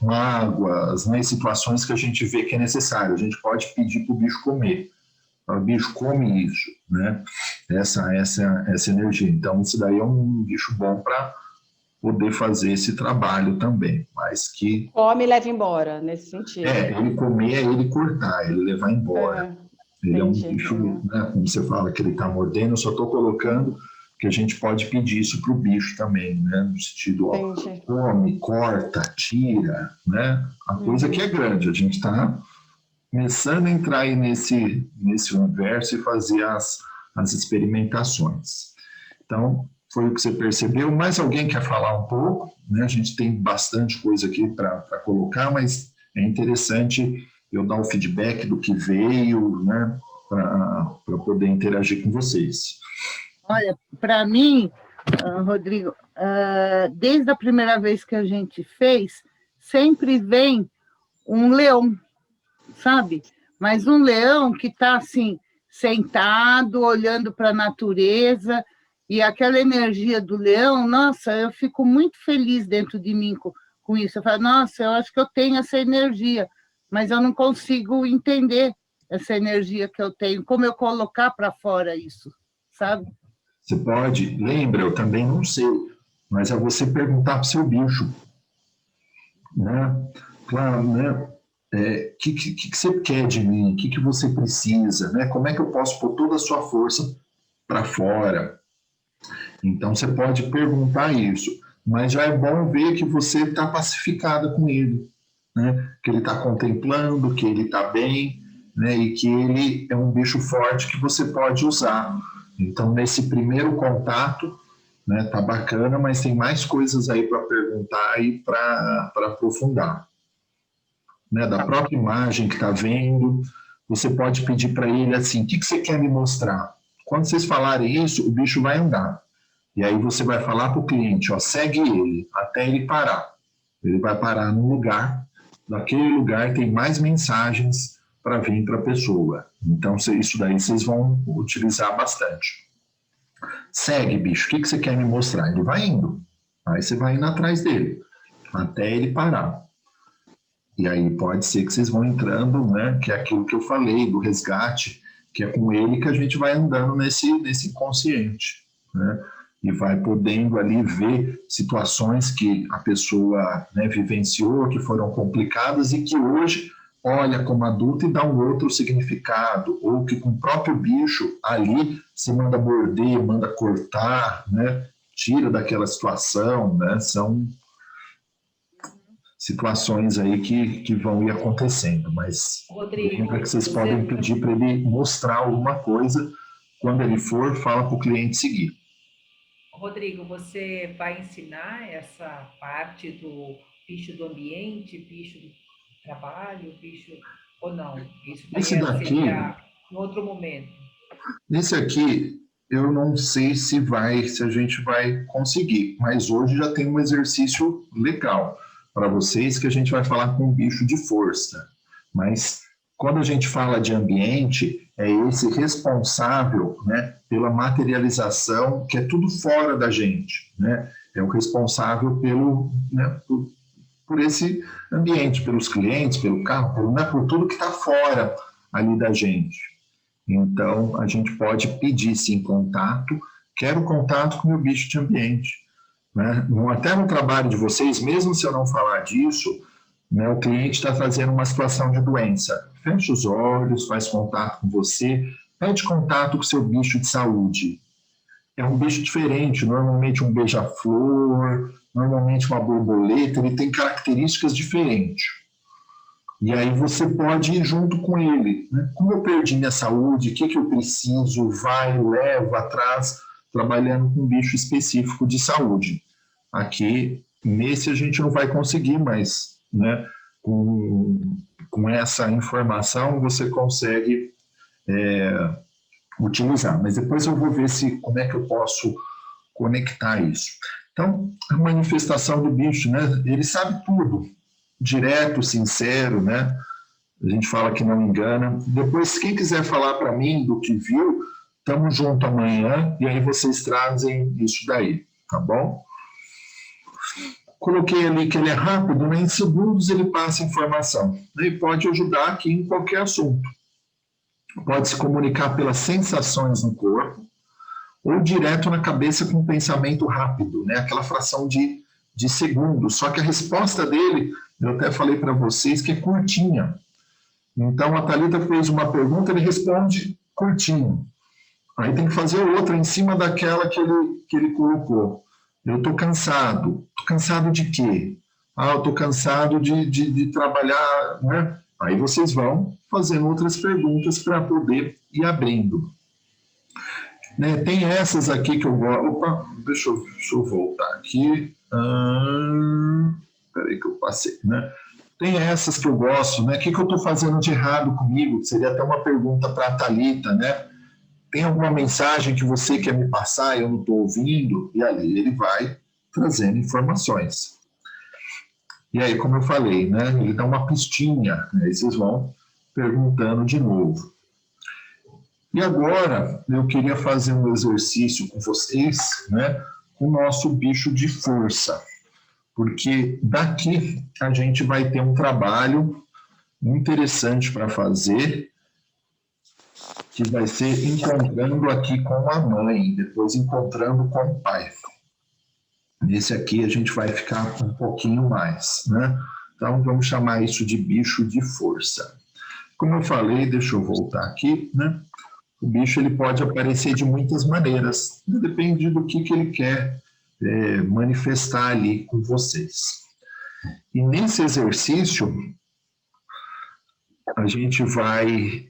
mágoas, né, situações que a gente vê que é necessário. A gente pode pedir para o bicho comer. O bicho come isso, né? Essa energia. Então, isso daí é um bicho bom para poder fazer esse trabalho também, mas que... Come e leva embora, nesse sentido. Ele comer é ele cortar, ele levar embora. Ele é um bicho, né, como você fala, que ele está mordendo, eu só estou colocando que a gente pode pedir isso para o bicho também, né? No sentido, ó, come, corta, tira, né? A coisa que é grande, a gente está começando a entrar aí nesse universo e fazer as experimentações. Então, foi o que você percebeu. Mais alguém quer falar um pouco? Né? A gente tem bastante coisa aqui para colocar, mas é interessante eu dar o feedback do que veio, né? Para poder interagir com vocês. Olha, para mim, Rodrigo, desde a primeira vez que a gente fez, sempre vem um leão, sabe? Mas um leão que está assim, sentado, olhando para a natureza, e aquela energia do leão, nossa, eu fico muito feliz dentro de mim com isso. Eu falo, nossa, eu acho que eu tenho essa energia, mas eu não consigo entender essa energia que eu tenho, como eu colocar para fora isso, sabe? Você pode, lembra, eu também não sei, mas é você perguntar para o seu bicho, né? Claro, né? Que você quer de mim? O que você precisa? Né? Como é que eu posso pôr toda a sua força para fora? Então, você pode perguntar isso, mas já é bom ver que você está pacificada com ele, né? Que ele está contemplando, que ele está bem, né? E que ele é um bicho forte que você pode usar. Então, nesse primeiro contato, né, tá bacana, mas tem mais coisas aí para perguntar e para aprofundar. Né, da própria imagem que está vendo, você pode pedir para ele assim, o que você quer me mostrar? Quando vocês falarem isso, o bicho vai andar. E aí você vai falar para o cliente, ó, segue ele, até ele parar. Ele vai parar num lugar, naquele lugar tem mais mensagens para vir para a pessoa. Então, isso daí vocês vão utilizar bastante. Segue, bicho, o que você quer me mostrar? Ele vai indo. Aí você vai indo atrás dele, até ele parar. E aí pode ser que vocês vão entrando, né, que é aquilo que eu falei, do resgate, que é com ele que a gente vai andando nesse inconsciente, né? E vai podendo ali ver situações que a pessoa, né, vivenciou, que foram complicadas e que hoje olha como adulto e dá um outro significado, ou que com o próprio bicho ali se manda morder, manda cortar, né? Tira daquela situação, né? São situações aí que vão ir acontecendo, mas lembra que vocês podem pedir para ele mostrar alguma coisa, quando ele for, fala para o cliente seguir. Rodrigo, você vai ensinar essa parte do bicho do ambiente, bicho do trabalho, bicho, ou não? Isso esse daqui, seria em outro momento. Esse aqui, eu não sei se a gente vai conseguir, mas hoje já tem um exercício legal para vocês, que a gente vai falar com um bicho de força. Mas quando a gente fala de ambiente, é esse responsável, né, pela materialização, que é tudo fora da gente, né? É o responsável por esse ambiente, pelos clientes, pelo carro, por tudo que está fora ali da gente. Então, a gente pode pedir, sim, contato. Quero contato com o meu bicho de ambiente. Né? Até no trabalho de vocês, mesmo se eu não falar disso, né, o cliente está trazendo uma situação de doença. Fecha os olhos, faz contato com você, pede contato com o seu bicho de saúde. É um bicho diferente, normalmente um beija-flor, normalmente uma borboleta, ele tem características diferentes. E aí você pode ir junto com ele, né? Como eu perdi minha saúde, o que eu preciso, vai, leva, atrás, trabalhando com um bicho específico de saúde. Aqui, nesse a gente não vai conseguir, mas, né, com essa informação você consegue utilizar. Mas depois eu vou ver como é que eu posso conectar isso. Então, a manifestação do bicho, né? Ele sabe tudo. Direto, sincero, né? A gente fala que não engana. Depois, quem quiser falar para mim do que viu, estamos junto amanhã e aí vocês trazem isso daí, tá bom? Coloquei ali que ele é rápido, né? Em segundos ele passa informação. E pode ajudar aqui em qualquer assunto. Pode se comunicar pelas sensações no corpo ou direto na cabeça com um pensamento rápido, né? Aquela fração de segundos. Só que a resposta dele, eu até falei para vocês que é curtinha. Então, a Thalita fez uma pergunta, ele responde curtinho. Aí tem que fazer outra em cima daquela que ele colocou. Eu estou cansado. Estou cansado de quê? Eu estou cansado de trabalhar, né? Aí vocês vão fazendo outras perguntas para poder ir abrindo. Né? Tem essas aqui que eu gosto. Opa, deixa eu voltar aqui. Peraí que eu passei, né? Tem essas que eu gosto, né? O que eu estou fazendo de errado comigo? Seria até uma pergunta para a Thalita, né? Tem alguma mensagem que você quer me passar e eu não estou ouvindo? E ali ele vai trazendo informações. E aí, como eu falei, né? Ele dá uma pistinha, né? Aí vocês vão perguntando de novo. E agora, eu queria fazer um exercício com vocês, né? Com o nosso bicho de força. Porque daqui a gente vai ter um trabalho interessante para fazer, que vai ser encontrando aqui com a mãe, depois encontrando com o pai. Nesse aqui a gente vai ficar um pouquinho mais, né? Então vamos chamar isso de bicho de força. Como eu falei, deixa eu voltar aqui, né? O bicho ele pode aparecer de muitas maneiras, depende do que ele quer manifestar ali com vocês. E nesse exercício, a gente vai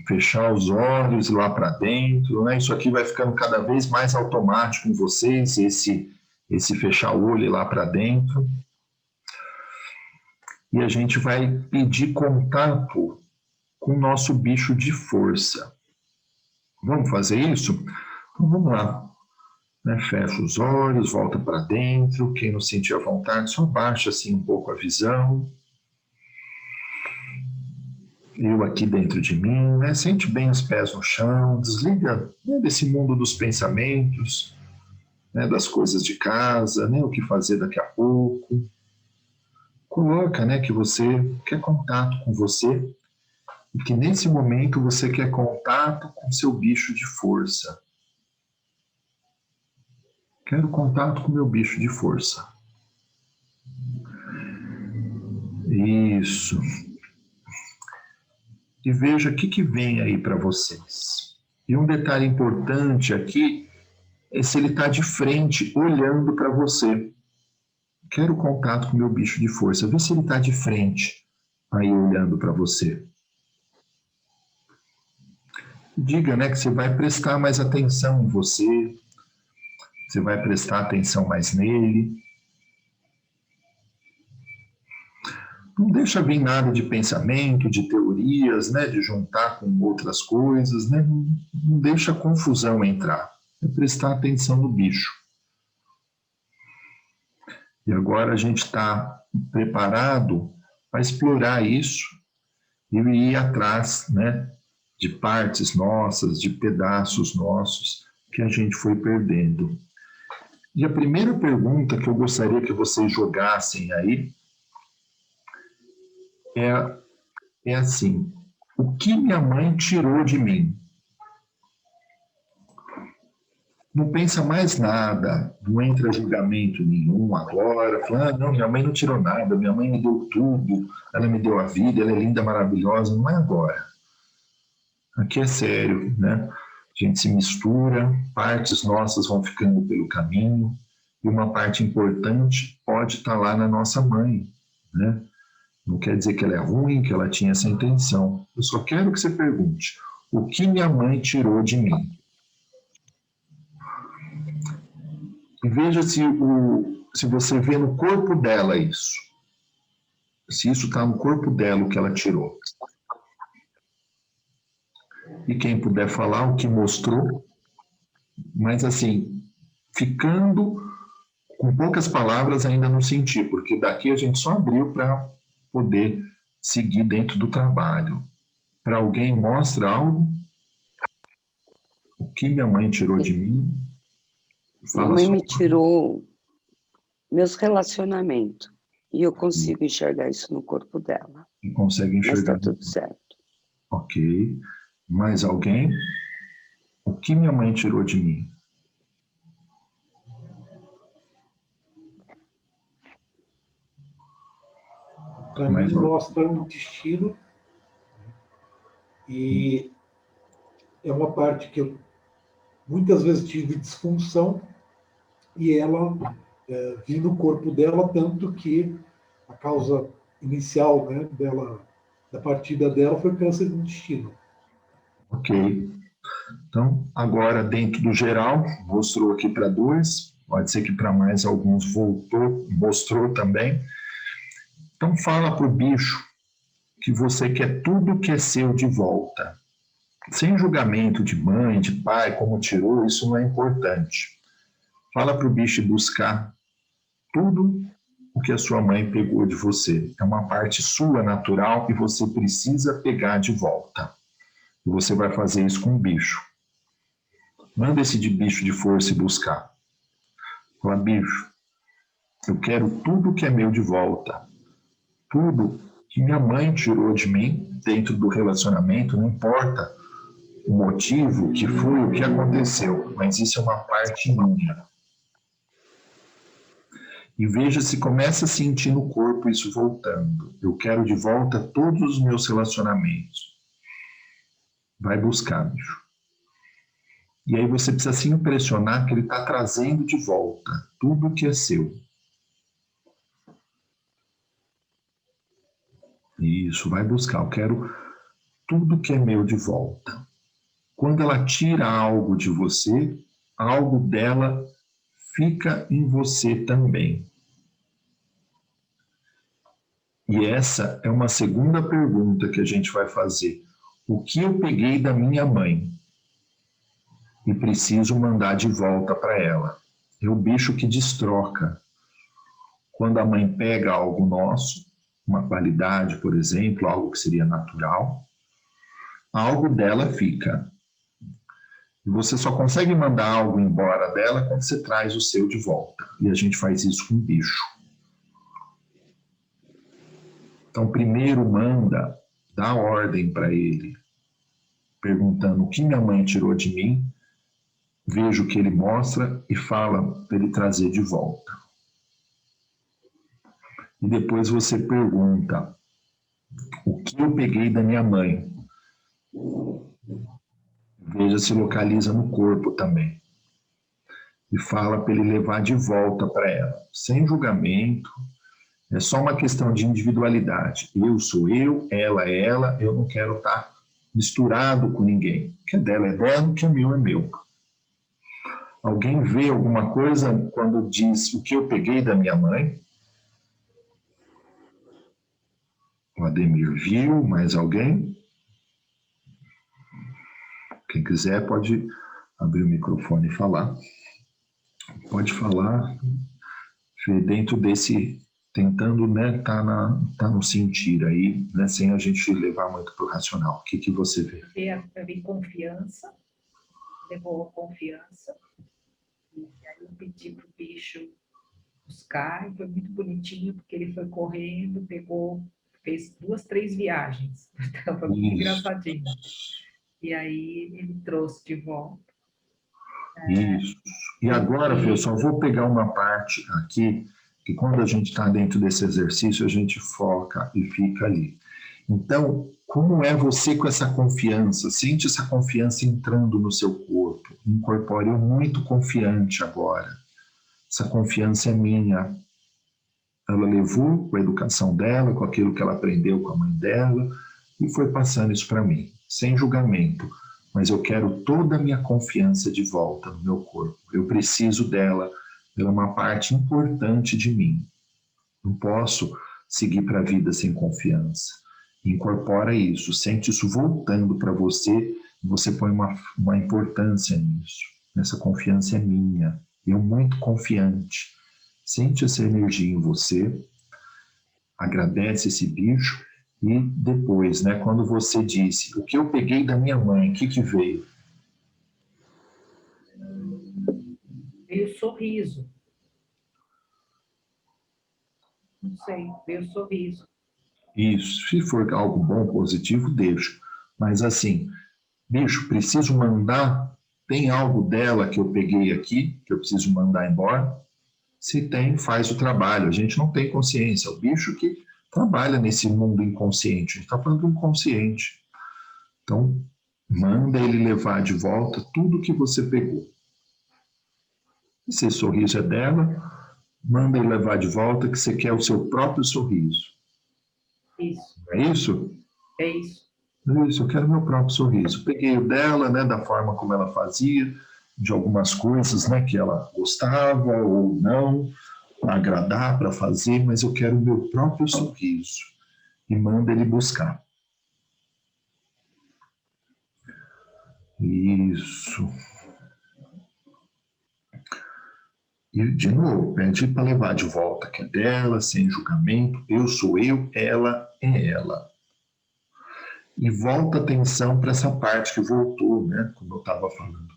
fechar os olhos lá para dentro, né? Isso aqui vai ficando cada vez mais automático em vocês, esse fechar o olho lá para dentro. E a gente vai pedir contato com o nosso bicho de força. Vamos fazer isso? Então vamos lá. Né? Fecha os olhos, volta para dentro. Quem não sentir a vontade, só baixa assim um pouco a visão. Eu aqui dentro de mim, né? Sente bem os pés no chão, desliga, né, desse mundo dos pensamentos, né, das coisas de casa, né, o que fazer daqui a pouco. Coloca, né, que você quer contato com você e que nesse momento você quer contato com seu bicho de força. Quero contato com meu bicho de força. Isso. E veja o que vem aí para vocês. E um detalhe importante aqui é se ele está de frente, olhando para você. Quero contato com meu bicho de força. Vê se ele está de frente, aí olhando para você. Diga, né, que você vai prestar mais atenção em você. Você vai prestar atenção mais nele. Não deixa vir nada de pensamento, de teorias, né, de juntar com outras coisas, né? Não deixa a confusão entrar. É prestar atenção no bicho. E agora a gente está preparado para explorar isso e ir atrás, né, de partes nossas, de pedaços nossos que a gente foi perdendo. E a primeira pergunta que eu gostaria que vocês jogassem aí é assim: o que minha mãe tirou de mim? Não pensa mais nada, não entra julgamento nenhum agora, fala, não, minha mãe não tirou nada, minha mãe me deu tudo, ela me deu a vida, ela é linda, maravilhosa, não é agora. Aqui é sério, né? A gente se mistura, partes nossas vão ficando pelo caminho, E uma parte importante pode estar lá na nossa mãe, né? Não quer dizer que ela é ruim, que ela tinha essa intenção. Eu só quero que você pergunte: o que minha mãe tirou de mim? E veja se você vê no corpo dela isso. Se isso está no corpo dela, o que ela tirou. E quem puder falar o que mostrou, mas assim, ficando com poucas palavras ainda não senti, porque daqui a gente só abriu para poder seguir dentro do trabalho. Para alguém mostra algo, o que minha mãe tirou de mim. Minha mãe me tirou meus relacionamentos. E eu consigo enxergar isso no corpo dela. E consegue enxergar. Mas tá tudo certo. Ok. Mais alguém? O que minha mãe tirou de mim? Para mim, mostra um destino. E é uma parte que eu muitas vezes tive disfunção e ela vi no corpo dela, tanto que a causa inicial, né, da partida dela foi câncer do intestino. Ok. Então, agora dentro do geral, mostrou aqui para 2, pode ser que para mais alguns mostrou também. Então fala para o bicho que você quer tudo que é seu de volta. Sem julgamento de mãe, de pai, como tirou, isso não é importante. Fala para o bicho buscar tudo o que a sua mãe pegou de você. É uma parte sua natural e você precisa pegar de volta. E você vai fazer isso com o bicho. Manda esse bicho de força e buscar. Fala, bicho, eu quero tudo que é meu de volta. Tudo que minha mãe tirou de mim dentro do relacionamento, não importa o motivo, que foi, o que aconteceu, mas isso é uma parte minha. E veja se começa a sentir no corpo isso voltando. Eu quero de volta todos os meus relacionamentos. Vai buscar, bicho. E aí você precisa se impressionar que ele está trazendo de volta tudo que é seu. Isso, vai buscar. Eu quero tudo que é meu de volta. Quando ela tira algo de você, algo dela fica em você também. E essa é uma segunda pergunta que a gente vai fazer. O que eu peguei da minha mãe e preciso mandar de volta para ela? É o bicho que destroca. Quando a mãe pega algo nosso, uma qualidade, por exemplo, algo que seria natural, algo dela fica. E você só consegue mandar algo embora dela quando você traz o seu de volta. E a gente faz isso com o bicho. Então, primeiro manda, dá ordem para ele, perguntando o que minha mãe tirou de mim, veja o que ele mostra e fala para ele trazer de volta. E depois você pergunta, o que eu peguei da minha mãe? Veja se localiza no corpo também. E fala para ele levar de volta para ela, sem julgamento. É só uma questão de individualidade. Eu sou eu, ela é ela, eu não quero estar misturado com ninguém. O que é dela, o que é meu, é meu. Alguém vê alguma coisa quando diz o que eu peguei da minha mãe? O Ademir viu, mais alguém? Quem quiser pode abrir o microfone e falar. Pode falar dentro desse, tentando, né, tá no sentir aí, né, sem a gente levar muito para o racional. O que você vê? Eu vi confiança, levou confiança, e aí eu pedi para o bicho buscar, e foi muito bonitinho, porque ele foi correndo, fez 2, 3 viagens, então foi muito engraçadinho. E aí ele trouxe de volta. Isso. E agora, Fê, eu só vou pegar uma parte aqui, que quando a gente está dentro desse exercício, a gente foca e fica ali. Então, como é você com essa confiança? Sente essa confiança entrando no seu corpo. Incorpore eu muito confiante agora. essa confiança é minha. Ela levou com a educação dela, com aquilo que ela aprendeu com a mãe dela, e foi passando isso para mim, sem julgamento. Mas eu quero toda a minha confiança de volta no meu corpo. Eu preciso dela, ela é uma parte importante de mim. Não posso seguir para a vida sem confiança. Incorpora isso, sente isso voltando para você, e você põe uma importância nisso. Essa confiança é minha, eu muito confiante. Sente essa energia em você, agradece esse bicho, e depois, né, quando você disse, o que eu peguei da minha mãe, o que veio? Veio sorriso. Não sei, veio sorriso. Isso, se for algo bom, positivo, deixo. Mas assim, bicho, preciso mandar, tem algo dela que eu peguei aqui, que eu preciso mandar embora? Se tem, faz o trabalho. A gente não tem consciência, é o bicho que trabalha nesse mundo inconsciente. A gente está falando do inconsciente. Então, manda ele levar de volta tudo que você pegou. E se esse sorriso é dela, manda ele levar de volta que você quer o seu próprio sorriso. Isso. É isso? É isso. É isso, eu quero meu próprio sorriso. Peguei o dela, né, da forma como ela fazia, de algumas coisas, né, que ela gostava ou não, para agradar, para fazer, mas eu quero o meu próprio sorriso. E manda ele buscar. Isso. E, de novo, pede para levar de volta, que é dela, sem julgamento. Eu sou eu, ela é ela. E volta a atenção para essa parte que voltou, né, como eu estava falando.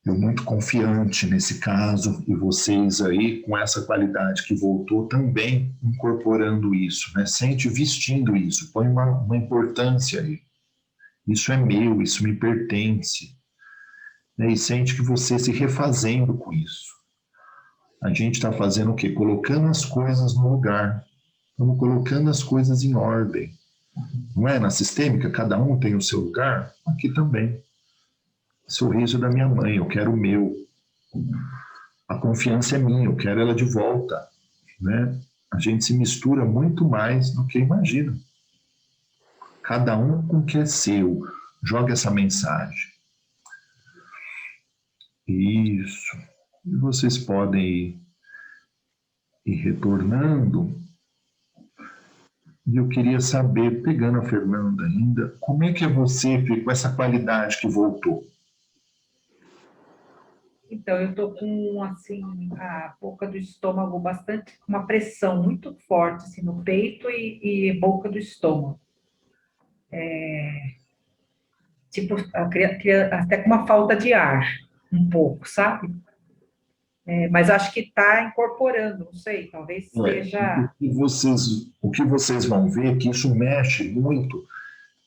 Eu muito confiante nesse caso, e vocês aí, com essa qualidade que voltou, também incorporando isso, né? Sente vestindo isso, põe uma importância aí. Isso é meu, isso me pertence. Né? E sente que você se refazendo com isso. A gente está fazendo o quê? Colocando as coisas no lugar. Estamos colocando as coisas em ordem. Não é? Na sistêmica, cada um tem o seu lugar. Aqui também. Sorriso da minha mãe, eu quero o meu. A confiança é minha, eu quero ela de volta. Né? A gente se mistura muito mais do que imagina. Cada um com o que é seu. Joga essa mensagem. Isso. E vocês podem ir retornando. E eu queria saber, pegando a Fernanda ainda, como é que é você, Fê, com essa qualidade que voltou? Então, eu estou com, assim, a boca do estômago bastante, com uma pressão muito forte, assim, no peito e boca do estômago. Tipo, até com uma falta de ar, um pouco, sabe? Mas acho que está incorporando, não sei, talvez seja... O que vocês vão ver é que isso mexe muito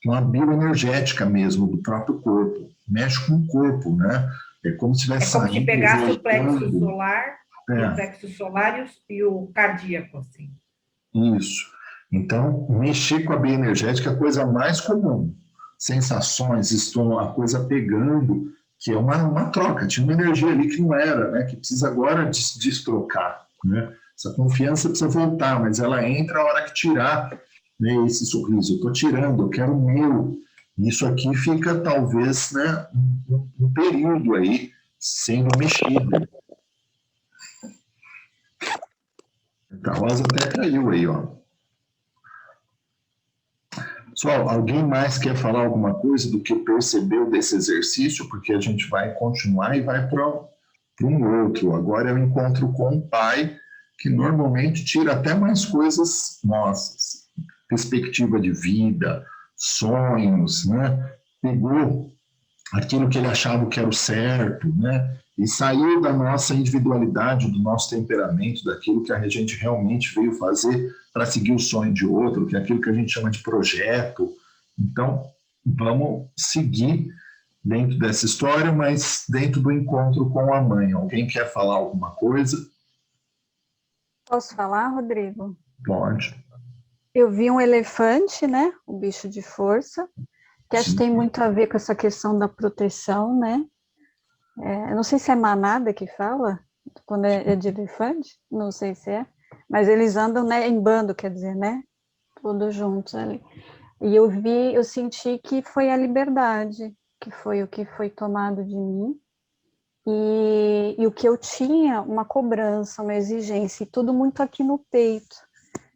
com a bioenergética mesmo do próprio corpo. Mexe com o corpo, né? É como se tivesse como se pegasse o plexo solar, o plexo solar e o cardíaco, assim. Isso. Então, mexer com a bioenergética é a coisa mais comum. Sensações, a coisa pegando, que é uma troca. Tinha uma energia ali que não era, né? Que precisa agora destrocar, né? Essa confiança precisa voltar, mas ela entra a hora que tirar, né, esse sorriso. Eu estou tirando, eu quero o meu. Isso aqui fica, talvez, né, um período aí sendo mexido. A Rosa até caiu aí, ó. Pessoal, alguém mais quer falar alguma coisa do que percebeu desse exercício? Porque a gente vai continuar e vai para um outro. Agora eu encontro com o pai, que normalmente tira até mais coisas nossas. Perspectiva de vida, sonhos, né? Pegou aquilo que ele achava que era o certo, né? E saiu da nossa individualidade, do nosso temperamento, daquilo que a gente realmente veio fazer para seguir o sonho de outro, que é aquilo que a gente chama de projeto. Então, vamos seguir dentro dessa história, mas dentro do encontro com a mãe. Alguém quer falar alguma coisa? Posso falar, Rodrigo? Pode. Eu vi um elefante, né? Um bicho de força, que acho que tem muito a ver com essa questão da proteção, né? Eu não sei se é manada que fala. quando é de elefante, não sei se é, mas eles andam, né, em bando, quer dizer, né? Todos juntos ali. E eu senti que foi a liberdade, que foi o que foi tomado de mim, e o que eu tinha, uma cobrança, uma exigência, e tudo muito aqui no peito.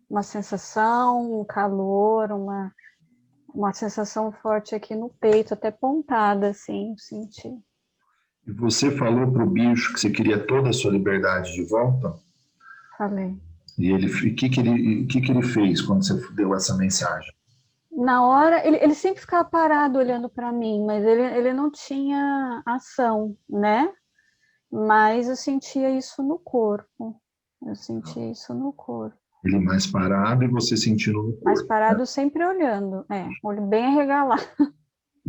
Uma sensação, um calor, uma sensação forte aqui no peito, até pontada, assim, eu senti. E você falou para o bicho que você queria toda a sua liberdade de volta? Falei. E o que ele fez quando você deu essa mensagem? Na hora, ele sempre ficava parado olhando para mim, mas ele não tinha ação, né? Mas eu sentia isso no corpo. Ele mais parado e você sentindo no corpo. Mais parado, né? Sempre olhando, olho bem arregalado.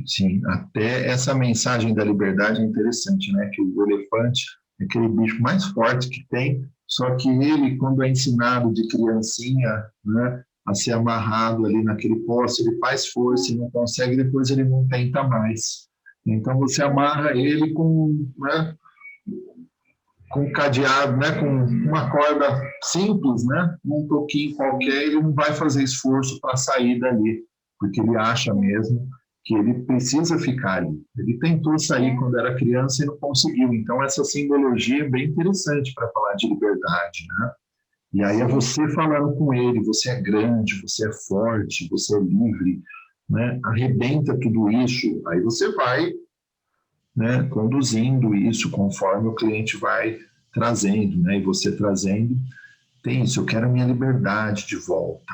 Sim, até essa mensagem da liberdade é interessante, né? Que o elefante é aquele bicho mais forte que tem, só que ele, quando é ensinado de criancinha, né, a ser amarrado ali naquele poste, ele faz força e não consegue, depois ele não tenta mais. Então você amarra ele com, né, com cadeado, né, com uma corda simples, né, um toquinho qualquer, ele não vai fazer esforço para sair dali, porque ele acha mesmo que ele precisa ficar ali. Ele tentou sair quando era criança e não conseguiu. Então essa simbologia é bem interessante para falar de liberdade, né? E aí é você falando com ele, você é grande, você é forte, você é livre, né? Arrebenta tudo isso, aí você vai, né, conduzindo isso conforme o cliente vai trazendo, né? E você trazendo, tem isso, eu quero a minha liberdade de volta.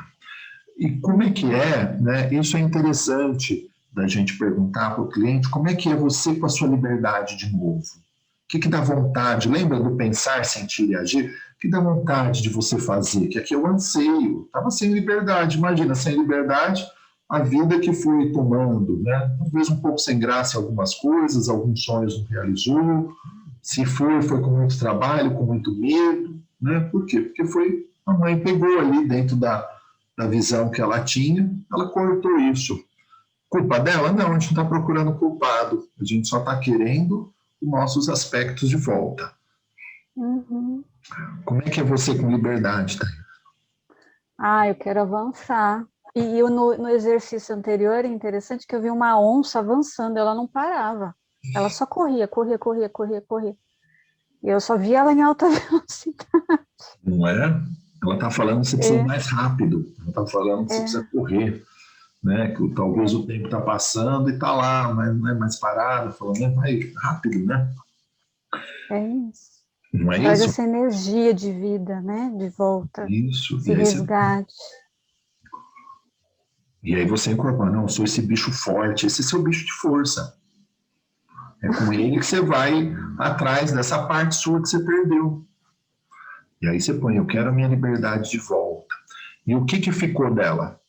E como é que é, né? Isso é interessante da gente perguntar para o cliente como é que é você com a sua liberdade de novo. O que dá vontade? Lembra do pensar, sentir e agir? O que dá vontade de você fazer? Que aqui é o anseio. Estava sem liberdade. Imagina, sem liberdade, a vida que foi tomando, né? Talvez um pouco sem graça em algumas coisas, alguns sonhos não realizou. Se foi com muito trabalho, com muito medo, né? Por quê? Porque a mãe pegou ali dentro da visão que ela tinha, ela cortou isso. Culpa dela? Não, a gente não está procurando culpado. A gente só está querendo os nossos aspectos de volta. Uhum. Como é que é você com liberdade, Thaís? Eu quero avançar. E no exercício anterior, é interessante que eu vi uma onça avançando, ela não parava. Ela só corria. E eu só via ela em alta velocidade. Não é? Ela está falando que você precisa ir mais rápido. Ela está falando que você precisa correr. Né, que talvez o tempo está passando e está lá, mas não é mais parado, falando, é mais rápido, né? É isso. Não é traz isso? Essa energia de vida, né? De volta. Isso. Esse resgate. E aí você incorpora, não, eu sou esse bicho forte, esse é seu bicho de força. É com ele que você vai atrás dessa parte sua que você perdeu. E aí você põe, eu quero a minha liberdade de volta. E o que ficou dela?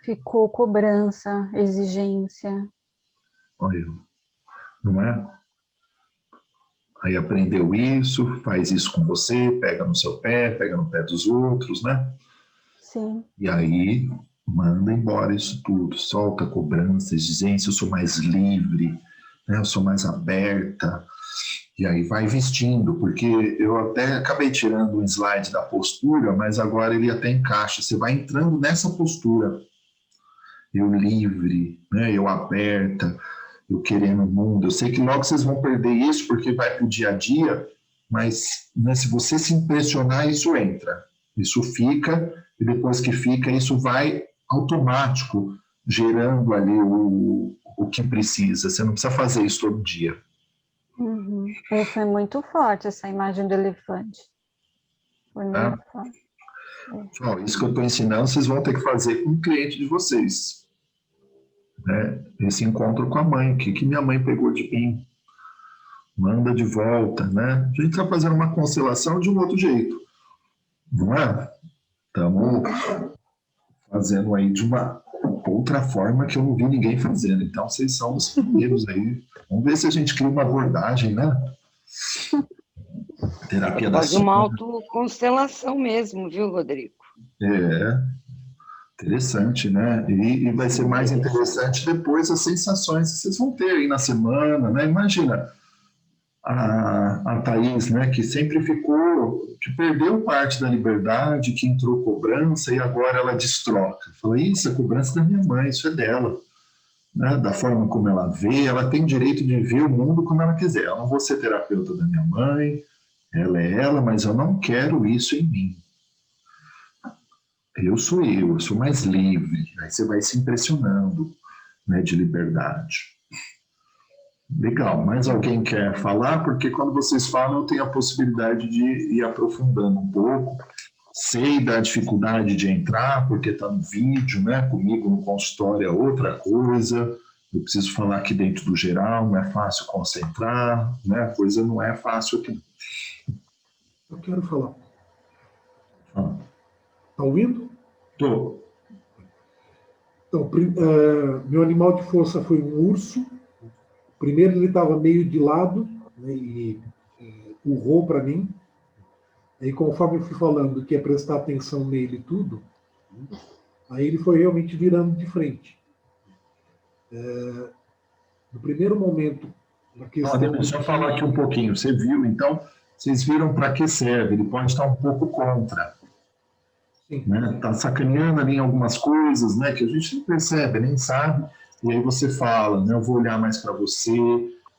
Ficou cobrança, exigência. Olha, não é? Aí aprendeu isso, faz isso com você, pega no seu pé, pega no pé dos outros, né? Sim. E aí manda embora isso tudo, solta a cobrança, exigência, eu sou mais livre, né? Eu sou mais aberta. E aí vai vestindo, porque eu até acabei tirando um slide da postura, mas agora ele até encaixa. Você vai entrando nessa postura. Eu livre, né? Eu aberta, eu querendo o mundo. Eu sei que logo vocês vão perder isso porque vai para o dia a dia, mas, né, se você se impressionar, isso entra. Isso fica, e depois que fica, isso vai automático, gerando ali o que precisa. Você não precisa fazer isso todo dia. Uhum. Foi muito forte essa imagem do elefante. Foi muito forte. Isso que eu estou ensinando, vocês vão ter que fazer com o cliente de vocês. Né? Esse encontro com a mãe, o que minha mãe pegou de mim? Manda de volta, né? A gente está fazendo uma constelação de um outro jeito, não é? Estamos fazendo aí de uma outra forma que eu não vi ninguém fazendo. Então, vocês são os primeiros aí. Vamos ver se a gente cria uma abordagem, né? Terapia da Pode uma autoconstelação mesmo, viu, Rodrigo? Interessante, né? E vai ser mais interessante depois as sensações que vocês vão ter aí na semana, né? Imagina, a Thaís, né, que sempre que perdeu parte da liberdade, que entrou cobrança e agora ela destroca. Fala, isso é cobrança da minha mãe, isso é dela. Né, da forma como ela vê, ela tem direito de ver o mundo como ela quiser. Eu não vou ser terapeuta da minha mãe, ela é ela, mas eu não quero isso em mim. Eu sou mais livre. Aí você vai se impressionando, né, de liberdade. Legal, mais alguém quer falar? Porque quando vocês falam, eu tenho a possibilidade de ir aprofundando um pouco. Sei da dificuldade de entrar, porque está no vídeo, né? Comigo no consultório é outra coisa. Eu preciso falar aqui dentro do geral, não é fácil concentrar, né? A coisa não é fácil aqui. Eu quero falar. Ah. Está ouvindo? Estou. Então, meu animal de força foi um urso. Primeiro ele estava meio de lado, né, e urrou para mim. Aí, conforme eu fui falando que ia prestar atenção nele e tudo, aí ele foi realmente virando de frente. No primeiro momento, na questão... Deixa eu falar aqui um pouquinho. Você viu, então, vocês viram para que serve. Ele pode estar um pouco contra. Né? Tá sacaneando ali em algumas coisas, né, que a gente não percebe, nem sabe. E aí você fala, né, eu vou olhar mais para você,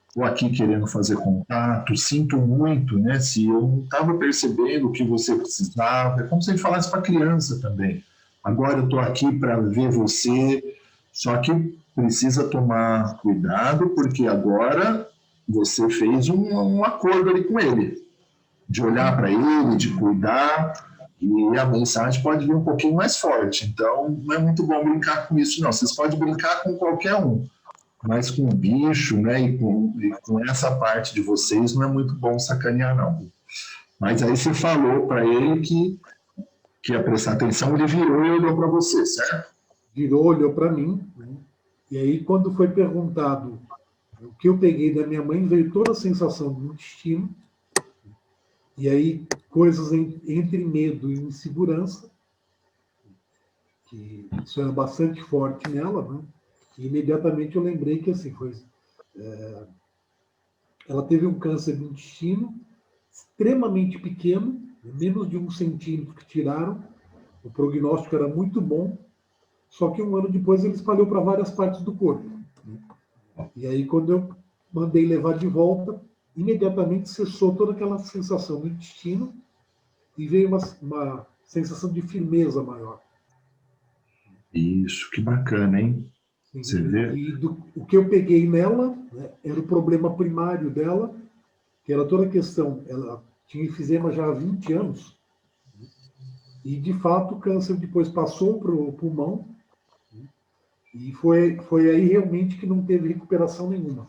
estou aqui querendo fazer contato, sinto muito, né, se eu não estava percebendo o que você precisava. É como se ele falasse para a criança também. Agora eu estou aqui para ver você, só que precisa tomar cuidado, porque agora você fez um acordo ali com ele, de olhar para ele, de cuidar, e a mensagem pode vir um pouquinho mais forte. Então, não é muito bom brincar com isso, não. Vocês podem brincar com qualquer um, mas com o bicho, né, e com essa parte de vocês, não é muito bom sacanear, não. Mas aí você falou para ele que ia prestar atenção, ele virou e olhou para você, certo? Virou, olhou para mim, né? E aí, quando foi perguntado o que eu peguei da minha mãe, veio toda a sensação do intestino, e aí coisas entre medo e insegurança, que isso era bastante forte nela, né? E imediatamente eu lembrei que assim ela teve um câncer no intestino extremamente pequeno, menos de 1 centímetro que tiraram, o prognóstico era muito bom, só que 1 ano depois ele espalhou para várias partes do corpo. E aí, quando eu mandei levar de volta, imediatamente cessou toda aquela sensação no intestino e veio uma sensação de firmeza maior. Isso, que bacana, hein? Sim, você vê? E o que eu peguei nela, né, era o problema primário dela, que era toda a questão, ela tinha enfisema já há 20 anos, e de fato o câncer depois passou para o pulmão, e foi aí realmente que não teve recuperação nenhuma.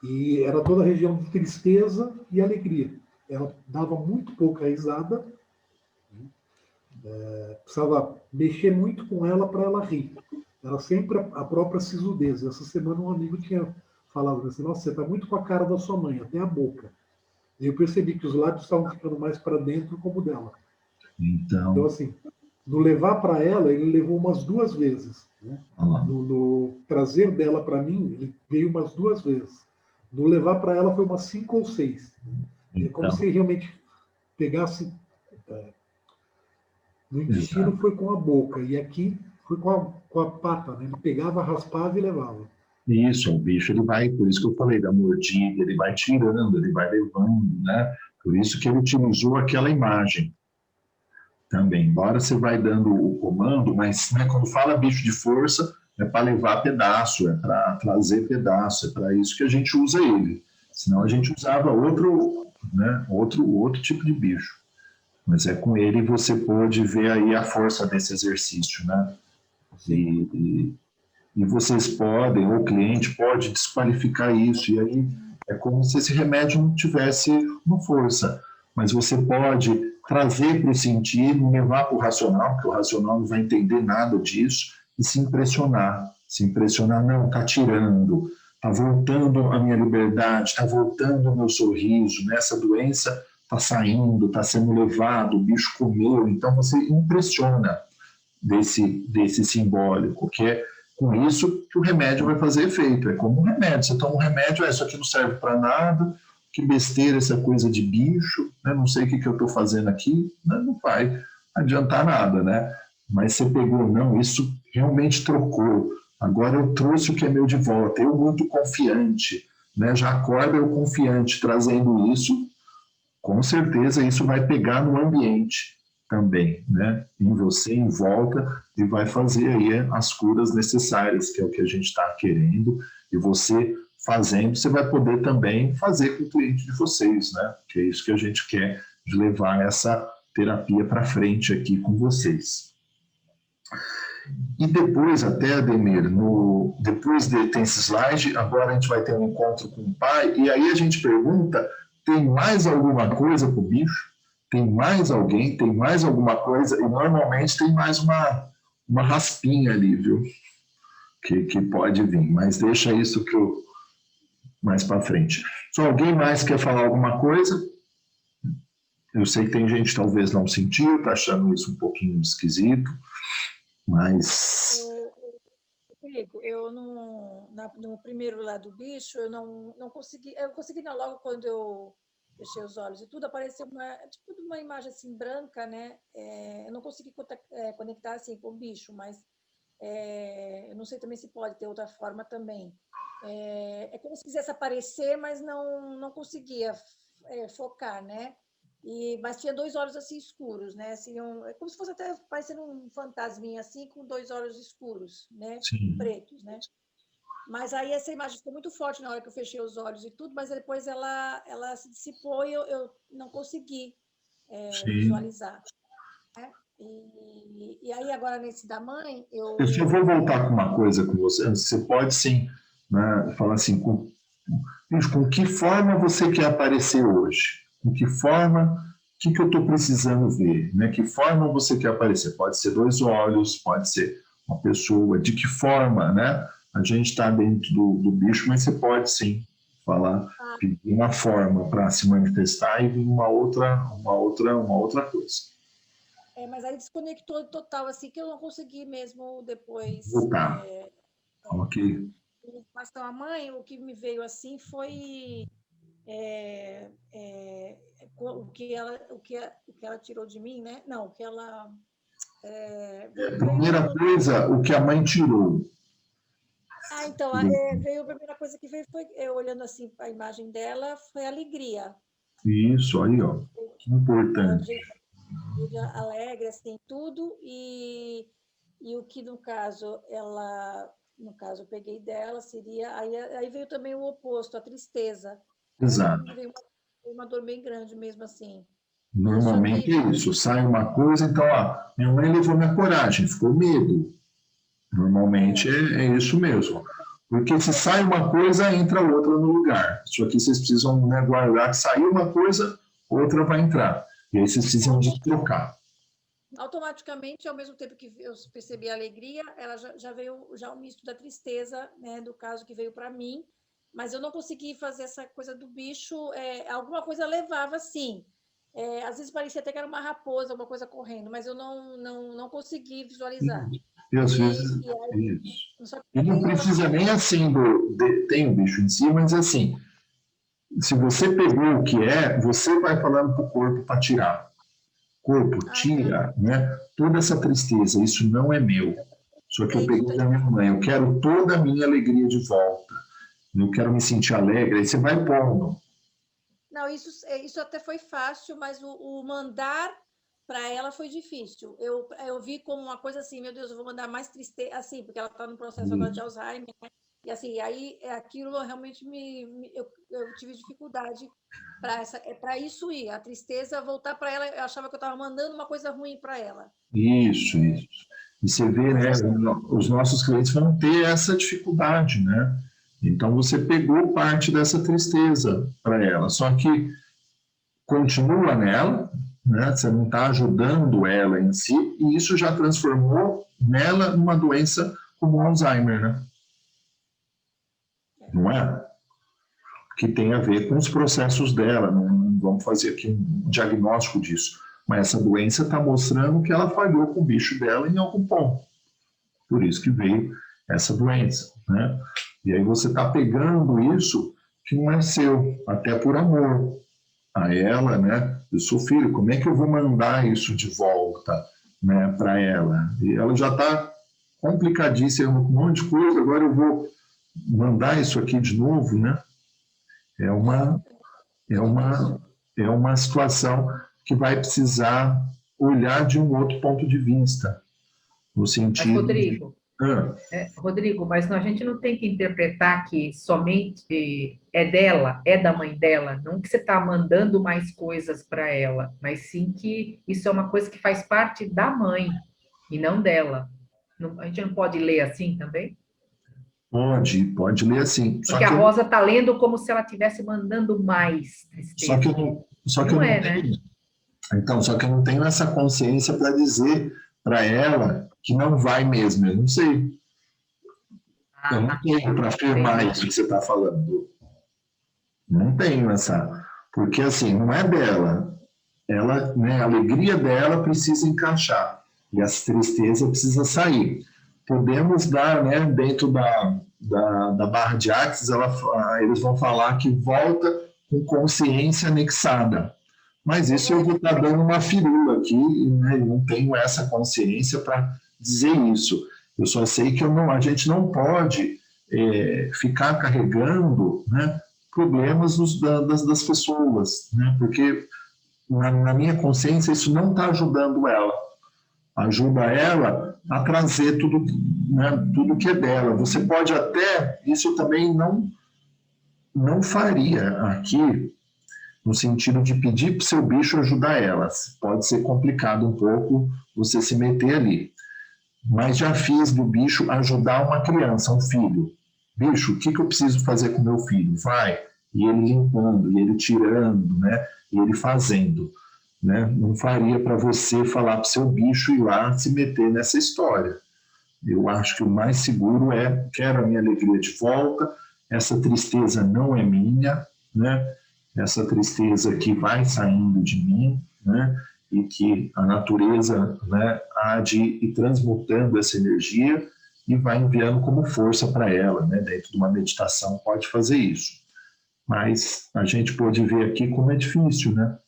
E era toda a região de tristeza e alegria. Ela dava muito pouca risada, precisava mexer muito com ela para ela rir. Era sempre a própria sisudez. Essa semana um amigo tinha falado assim, nossa, você está muito com a cara da sua mãe, até a boca. E eu percebi que os lábios estavam ficando mais para dentro como o dela. Então, assim, no levar para ela, ele levou umas 2 vezes. Né? No trazer dela para mim, ele veio umas 2 vezes. No levar para ela foi umas 5 ou 6. É como se realmente pegasse... no intestino foi com a boca, e aqui foi com a pata. Né? Ele pegava, raspava e levava. Isso, o bicho, ele vai, por isso que eu falei da mordida, ele vai tirando, ele vai levando, né? Por isso que ele utilizou aquela imagem também. Embora você vai dando o comando, mas, né, quando fala bicho de força, é para levar pedaço, é para trazer pedaço, é para isso que a gente usa ele. Senão a gente usava outro tipo de bicho. Mas é com ele você pode ver aí a força desse exercício, né? E vocês podem, ou o cliente pode desqualificar isso, e aí é como se esse remédio não tivesse uma força. Mas você pode trazer para o sentido, levar para o racional, porque o racional não vai entender nada disso, e se impressionar. Se impressionar, não, está tirando, está voltando a minha liberdade, está voltando o meu sorriso, né? Essa doença está saindo, está sendo levado, o bicho comeu. Então você impressiona desse simbólico, que com isso que o remédio vai fazer efeito. É como um remédio. Você toma um remédio, isso aqui não serve para nada, que besteira essa coisa de bicho, né? Não sei o que eu estou fazendo aqui, né? Não vai adiantar nada, né? Mas você pegou, não, isso realmente trocou. Agora eu trouxe o que é meu de volta, eu muito confiante, né? Já acorda eu confiante trazendo isso, com certeza isso vai pegar no ambiente também, né? Em você, em volta, e vai fazer aí as curas necessárias, que é o que a gente está querendo, e você fazendo, você vai poder também fazer com o cliente de vocês, né? Que é isso que a gente quer, de levar essa terapia para frente aqui com vocês. E depois, até, Ademir, depois tem esse slide, agora a gente vai ter um encontro com o pai, e aí a gente pergunta, tem mais alguma coisa para o bicho? Tem mais alguém? Tem mais alguma coisa? E normalmente tem mais uma raspinha ali, viu? Que pode vir, mas deixa isso que eu mais para frente. Se alguém mais quer falar alguma coisa, eu sei que tem gente que talvez não sentiu, está achando isso um pouquinho esquisito, mas... Eu no primeiro lá do bicho, eu não consegui, logo quando eu fechei os olhos e tudo, apareceu uma imagem assim branca, né? Eu não consegui conectar assim com o bicho, mas eu não sei também se pode ter outra forma também. É como se quisesse aparecer, mas não conseguia focar, né? Mas tinha 2 olhos assim escuros, né? Assim, é como se fosse até parecendo um fantasminha assim, com 2 olhos escuros, né? Sim. Pretos, né? Mas aí essa imagem ficou muito forte na hora que eu fechei os olhos e tudo, mas depois ela se dissipou e eu não consegui visualizar. Né? E aí agora nesse da mãe, eu só vou voltar com uma coisa com você. Você pode sim, né, falar assim, com que forma você quer aparecer hoje? Com que forma, o que eu estou precisando ver? Né? Que forma você quer aparecer? Pode ser 2 olhos, pode ser uma pessoa, de que forma, né? A gente está dentro do bicho, mas você pode sim falar, pedir uma forma para se manifestar e vir uma outra coisa. Mas aí desconectou total, assim, que eu não consegui mesmo depois... Voltar. Ok. Mas então, a mãe, o que me veio assim foi o que ela tirou de mim, né? Não, o que ela... Primeira coisa, o que a mãe tirou. Então, veio a primeira coisa que veio foi, olhando assim a imagem dela, foi alegria. Isso, aí, ó. Que importante. Alegre, assim, tudo, e o que, no caso, eu peguei dela, seria, aí veio também o oposto, a tristeza. Exato. Veio uma dor bem grande mesmo, assim. Normalmente é isso, sai uma coisa, então, minha mãe levou minha coragem, ficou medo. Normalmente é isso mesmo. Porque se sai uma coisa, entra outra no lugar. Isso aqui vocês precisam, né, guardar, que saiu uma coisa, outra vai entrar. E aí vocês precisam de trocar. Automaticamente, ao mesmo tempo que eu percebi a alegria, ela já veio o misto da tristeza, né, do caso que veio para mim, mas eu não consegui fazer essa coisa do bicho, alguma coisa levava, sim. Às vezes parecia até que era uma raposa, alguma coisa correndo, mas eu não consegui visualizar. E às vezes, isso. E não precisa nem assim, tem o bicho em si, mas assim, se você pegou o que você vai falando para o corpo para tirar. Corpo, tira, né? Toda essa tristeza, isso não é meu. Só que eu peguei da minha mãe, eu quero toda a minha alegria de volta. Eu quero me sentir alegre, aí você vai pondo. Não, isso até foi fácil, mas o mandar para ela foi difícil. Eu vi como uma coisa assim, meu Deus, eu vou mandar mais tristeza, assim, porque ela está no processo agora de Alzheimer, né? E assim, aí aquilo realmente eu tive dificuldade para isso ir, a tristeza voltar para ela, eu achava que eu estava mandando uma coisa ruim para ela. Isso. E você vê, né, os nossos clientes vão ter essa dificuldade, né? Então você pegou parte dessa tristeza para ela, só que continua nela, né? Você não está ajudando ela em si, e isso já transformou nela numa doença como Alzheimer, né? Não é? Que tem a ver com os processos dela, não vamos fazer aqui um diagnóstico disso, mas essa doença está mostrando que ela falhou com o bicho dela em algum ponto. Por isso que veio essa doença, né? E aí você está pegando isso que não é seu, até por amor a ela, né? Eu sou filho, como é que eu vou mandar isso de volta, né, para ela? E ela já está complicadíssima, um monte de coisa, agora eu vou mandar isso aqui de novo, né? É uma situação que vai precisar olhar de um outro ponto de vista, no sentido... Mas, Rodrigo, Rodrigo, mas a gente não tem que interpretar que somente é dela, é da mãe dela, não que você está mandando mais coisas para ela, mas sim que isso é uma coisa que faz parte da mãe e não dela. A gente não pode ler assim também? Pode ler assim. Porque a Rosa está lendo como se ela estivesse mandando mais tristeza. Só que eu não tenho, né? Então, só que eu não tenho essa consciência para dizer para ela que não vai mesmo, eu não sei. Eu não tenho para afirmar isso que você está falando. Não tenho essa... Porque, assim, não é dela. Ela, né, a alegria dela precisa encaixar. E a tristeza precisa sair. Podemos dar, né, dentro da barra de Axis, eles vão falar que volta com consciência anexada. Mas isso eu vou estar dando uma firula aqui, né, eu não tenho essa consciência para dizer isso. Eu só sei que a gente não pode ficar carregando, né, problemas das pessoas, né, porque na minha consciência isso não está ajudando ela. Ajuda ela a trazer tudo, né, tudo que é dela. Você pode até, isso eu também não faria aqui, no sentido de pedir para o seu bicho ajudar ela. Pode ser complicado um pouco você se meter ali. Mas já fiz do bicho ajudar uma criança, um filho. Bicho, o que eu preciso fazer com meu filho? Vai. E ele limpando, e ele tirando, né? E ele fazendo. Né? Não faria para você falar para o seu bicho ir lá se meter nessa história. Eu acho que o mais seguro é: quero a minha alegria de volta, essa tristeza não é minha, né? Essa tristeza que vai saindo de mim, né? E que a natureza, né, há de ir transmutando essa energia e vai enviando como força para ela, né? Dentro de uma meditação pode fazer isso. Mas a gente pode ver aqui como é difícil, né?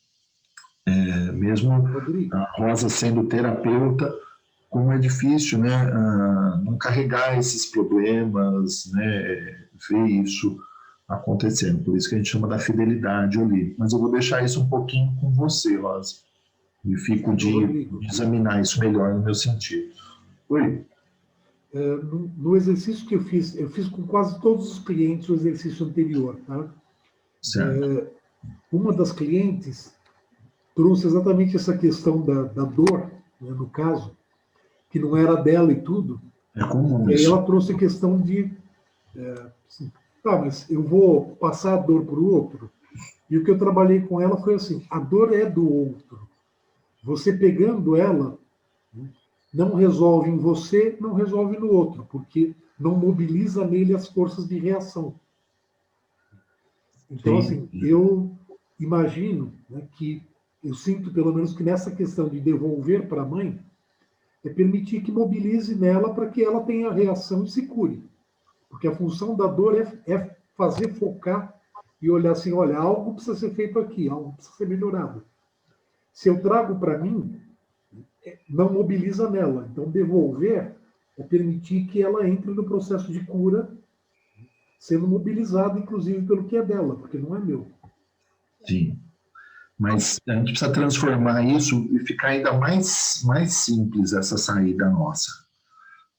Mesmo a Rosa sendo terapeuta, como é difícil, né, não carregar esses problemas, né, ver isso acontecendo. Por isso que a gente chama da fidelidade ali. Mas eu vou deixar isso um pouquinho com você, Rosa. E fico de examinar isso melhor no meu sentido. Oi? No exercício que eu fiz com quase todos os clientes o exercício anterior. Tá? Certo. Uma das clientes trouxe exatamente essa questão da dor, né, no caso, que não era dela e tudo. É comum e aí isso. ela trouxe a questão de... assim, mas eu vou passar a dor para o outro. E o que eu trabalhei com ela foi assim: a dor é do outro. Você pegando ela, não resolve em você, não resolve no outro, porque não mobiliza nele as forças de reação. Então, assim, eu imagino, né, que eu sinto, pelo menos, que nessa questão de devolver para a mãe, é permitir que mobilize nela para que ela tenha reação e se cure. Porque a função da dor é fazer focar e olhar assim: olha, algo precisa ser feito aqui, algo precisa ser melhorado. Se eu trago para mim, não mobiliza nela. Então, devolver é permitir que ela entre no processo de cura, sendo mobilizada, inclusive, pelo que é dela, porque não é meu. Sim. Mas a gente precisa transformar isso e ficar ainda mais simples essa saída nossa.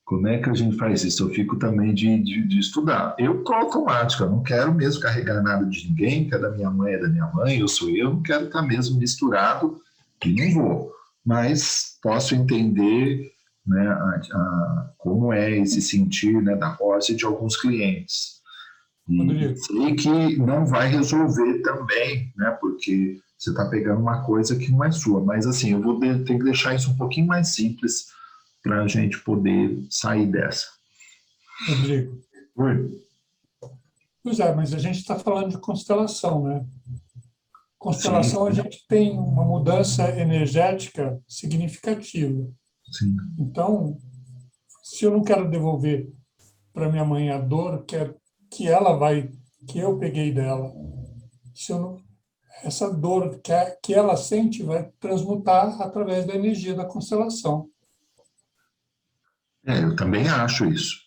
Como é que a gente faz isso? Eu fico também de estudar. Eu estou automático, eu não quero mesmo carregar nada de ninguém, que é da minha mãe, é da minha mãe, eu sou eu, não quero estar mesmo misturado e não vou. Mas posso entender, né, como é esse sentir, né, da Rosa e de alguns clientes. E sei que não vai resolver também, né, porque você está pegando uma coisa que não é sua. Mas assim, eu vou ter que deixar isso um pouquinho mais simples para a gente poder sair dessa. Rodrigo. Oi? Pois é, mas a gente está falando de constelação, né? Constelação, sim, a gente tem uma mudança energética significativa. Sim. Então, se eu não quero devolver para minha mãe a dor que eu peguei dela. Se eu não, essa dor que ela sente vai transmutar através da energia da constelação. Eu também acho isso.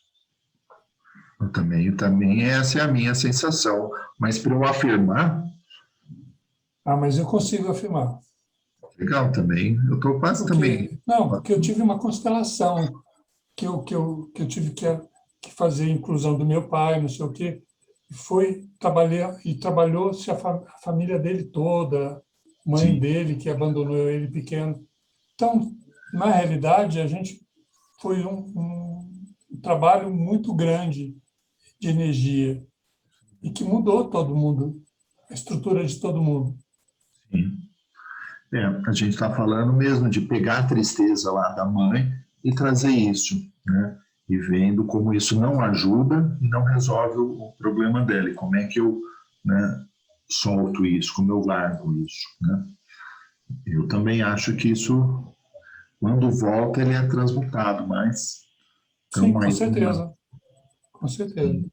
Eu também essa é a minha sensação. Mas para eu afirmar... Mas eu consigo afirmar. Legal também. Eu estou quase também... Não, porque eu tive uma constelação que eu tive que fazer a inclusão do meu pai, não sei o quê. Trabalhou-se a família dele toda, mãe Sim. dele que abandonou ele pequeno. Então, na realidade, a gente foi um trabalho muito grande de energia e que mudou todo mundo, a estrutura de todo mundo. Sim. A gente está falando mesmo de pegar a tristeza lá da mãe e trazer isso, né? E vendo como isso não ajuda e não resolve o problema dela. E como é que eu, né, solto isso, como eu largo isso, né? Eu também acho que isso, quando volta, ele é transmutado, mas... Sim, com certeza. Com certeza.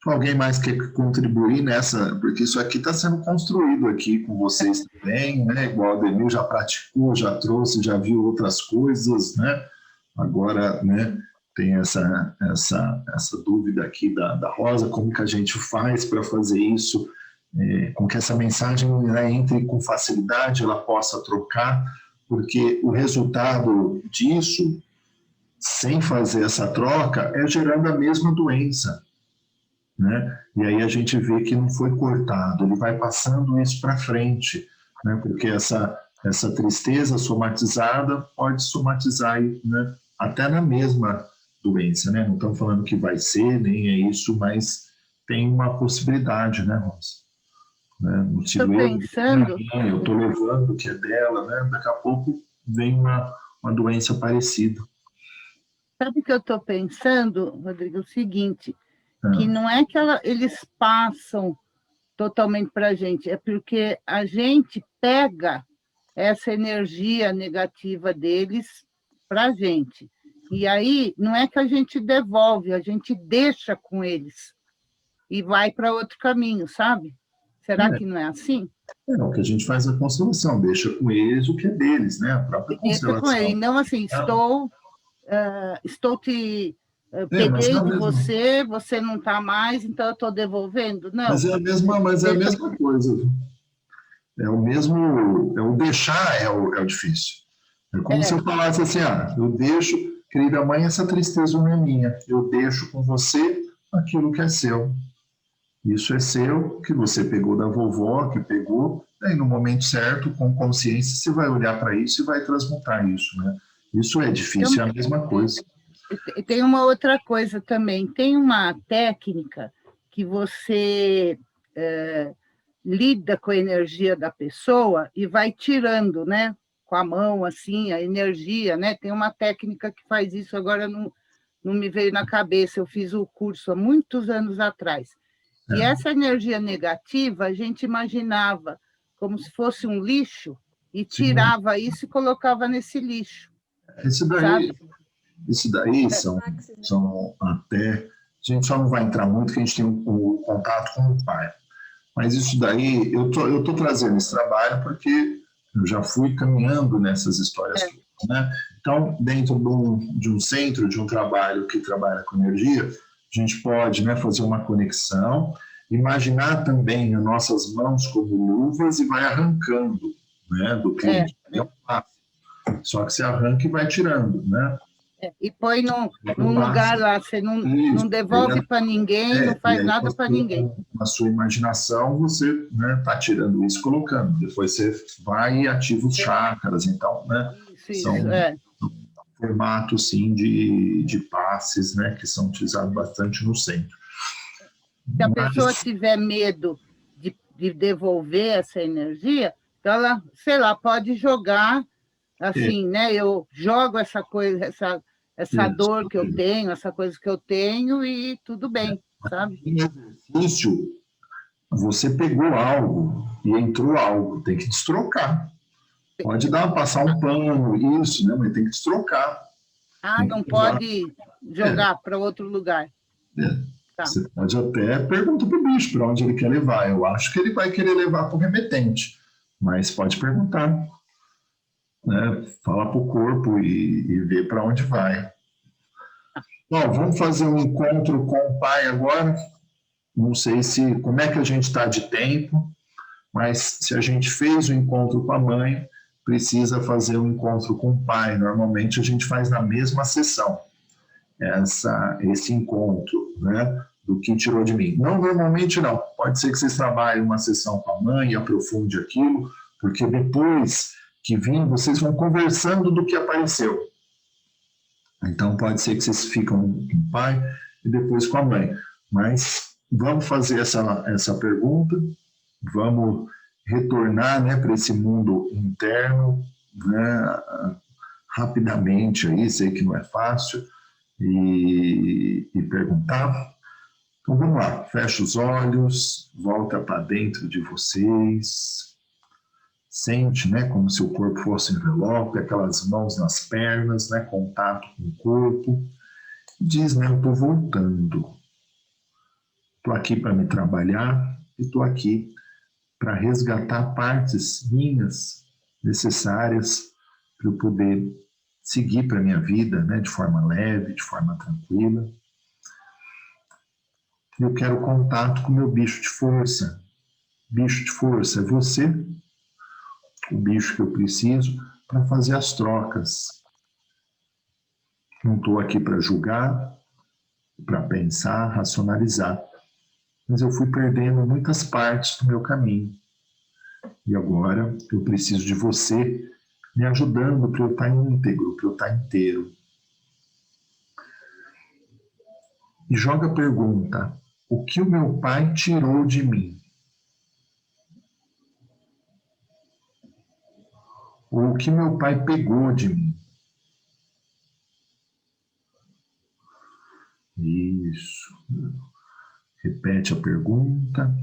Alguém mais quer contribuir nessa? Porque isso aqui está sendo construído aqui com vocês também, né? Igual o Ademir já praticou, já trouxe, já viu outras coisas, né? Agora, né, tem essa dúvida aqui da Rosa, como que a gente faz para fazer isso, com que essa mensagem, né, entre com facilidade, ela possa trocar, porque o resultado disso, sem fazer essa troca, é gerando a mesma doença, né? E aí a gente vê que não foi cortado, ele vai passando isso para frente, né? Porque essa tristeza somatizada pode somatizar, né, até na mesma doença, né? Não estamos falando que vai ser, nem é isso, mas tem uma possibilidade, né, Rosa? Né? Estou pensando... Eu estou levando o que é dela, né? Daqui a pouco vem uma doença parecida. Sabe o que eu estou pensando, Rodrigo? O seguinte, que não é que eles passam totalmente para a gente, é porque a gente pega essa energia negativa deles para a gente. E aí, não é que a gente devolve, a gente deixa com eles e vai para outro caminho, sabe? Será que não é assim? É o que a gente faz a constelação, deixa com eles o que é deles, né? A própria constelação. Deixa com eles. Não, assim, estou te... peguei de você, você não está mais, então eu estou devolvendo? Não. Mas é a mesma coisa. É o deixar é o difícil. É como se eu falasse assim, eu deixo, querida mãe, essa tristeza não é minha. Eu deixo com você aquilo que é seu. Isso é seu, que você pegou da vovó, que pegou, aí no momento certo, com consciência, você vai olhar para isso e vai transmutar isso, né? Isso é difícil, é a mesma coisa. Tem uma outra coisa também, tem uma técnica que você lida com a energia da pessoa e vai tirando, né? Com a mão, assim, a energia, né? Tem uma técnica que faz isso, agora não me veio na cabeça, eu fiz o curso há muitos anos atrás. E essa energia negativa, a gente imaginava como se fosse um lixo e tirava isso e colocava nesse lixo. Isso daí são até... A gente só não vai entrar muito, porque a gente tem o contato com o pai. Mas isso daí, eu tô trazendo esse trabalho porque eu já fui caminhando nessas histórias, né? Então, dentro de um centro, de um trabalho que trabalha com energia, a gente pode, né, fazer uma conexão, imaginar também as nossas mãos como luvas e vai arrancando, né, do cliente. Só que você arranca e vai tirando, né? E põe num lugar lá, você não devolve para ninguém, não faz nada para ninguém. Na sua imaginação, você, né, tá tirando isso, colocando. Depois você vai e ativa os chakras, então, né? São formatos, sim, de passes, né, que são utilizados bastante no centro. Se a pessoa tiver medo de devolver essa energia, então ela, sei lá, pode jogar assim, né? Eu jogo essa coisa, essa dor que eu tenho, essa coisa que eu tenho e tudo bem, sabe? Em exercício, você pegou algo e entrou algo, tem que destrocar. Pode passar um pano, isso, né? Mas tem que destrocar. Não pode jogar para outro lugar. Tá. Você pode até perguntar para o bicho para onde ele quer levar. Eu acho que ele vai querer levar para o remetente, mas pode perguntar, né? Falar para o corpo e ver para onde vai. Bom, vamos fazer um encontro com o pai agora. Não sei como é que a gente está de tempo, mas se a gente fez o encontro com a mãe, precisa fazer um encontro com o pai. Normalmente a gente faz na mesma sessão esse encontro, né, do que tirou de mim. Não, normalmente não. Pode ser que vocês trabalhem uma sessão com a mãe e aprofunde aquilo, porque depois que vir, vocês vão conversando do que apareceu. Então pode ser que vocês ficam com o pai e depois com a mãe. Mas vamos fazer essa pergunta, vamos retornar, né, para esse mundo interno, né, rapidamente aí, sei que não é fácil, e perguntar. Então vamos lá, fecha os olhos, volta para dentro de vocês, sente, né, como se o corpo fosse um envelope, aquelas mãos nas pernas, né, contato com o corpo, diz, né, eu estou voltando, estou aqui para me trabalhar e estou aqui para resgatar partes minhas necessárias para eu poder seguir para a minha vida, né, de forma leve, de forma tranquila. Eu quero contato com o meu bicho de força. Bicho de força é você, o bicho que eu preciso para fazer as trocas. Não estou aqui para julgar, para pensar, racionalizar, mas eu fui perdendo muitas partes do meu caminho. E agora eu preciso de você me ajudando para eu estar íntegro, para eu estar inteiro. E joga a pergunta: o que o meu pai tirou de mim? Ou o que meu pai pegou de mim? Isso. Repete a pergunta.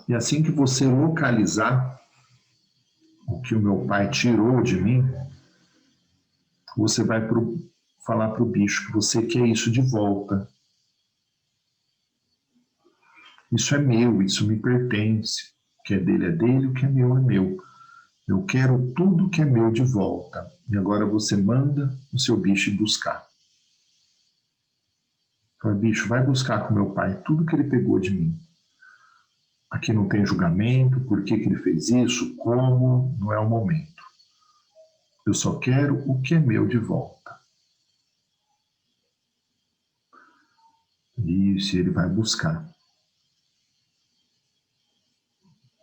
E assim que você localizar o que o meu pai tirou de mim, você vai falar para o bicho que você quer isso de volta. Isso é meu, isso me pertence. O que é dele, o que é meu. Eu quero tudo que é meu de volta. E agora você manda o seu bicho ir buscar. Fala, bicho, vai buscar com meu pai tudo que ele pegou de mim. Aqui não tem julgamento, por que ele fez isso, como, não é o momento. Eu só quero o que é meu de volta. Isso, ele vai buscar.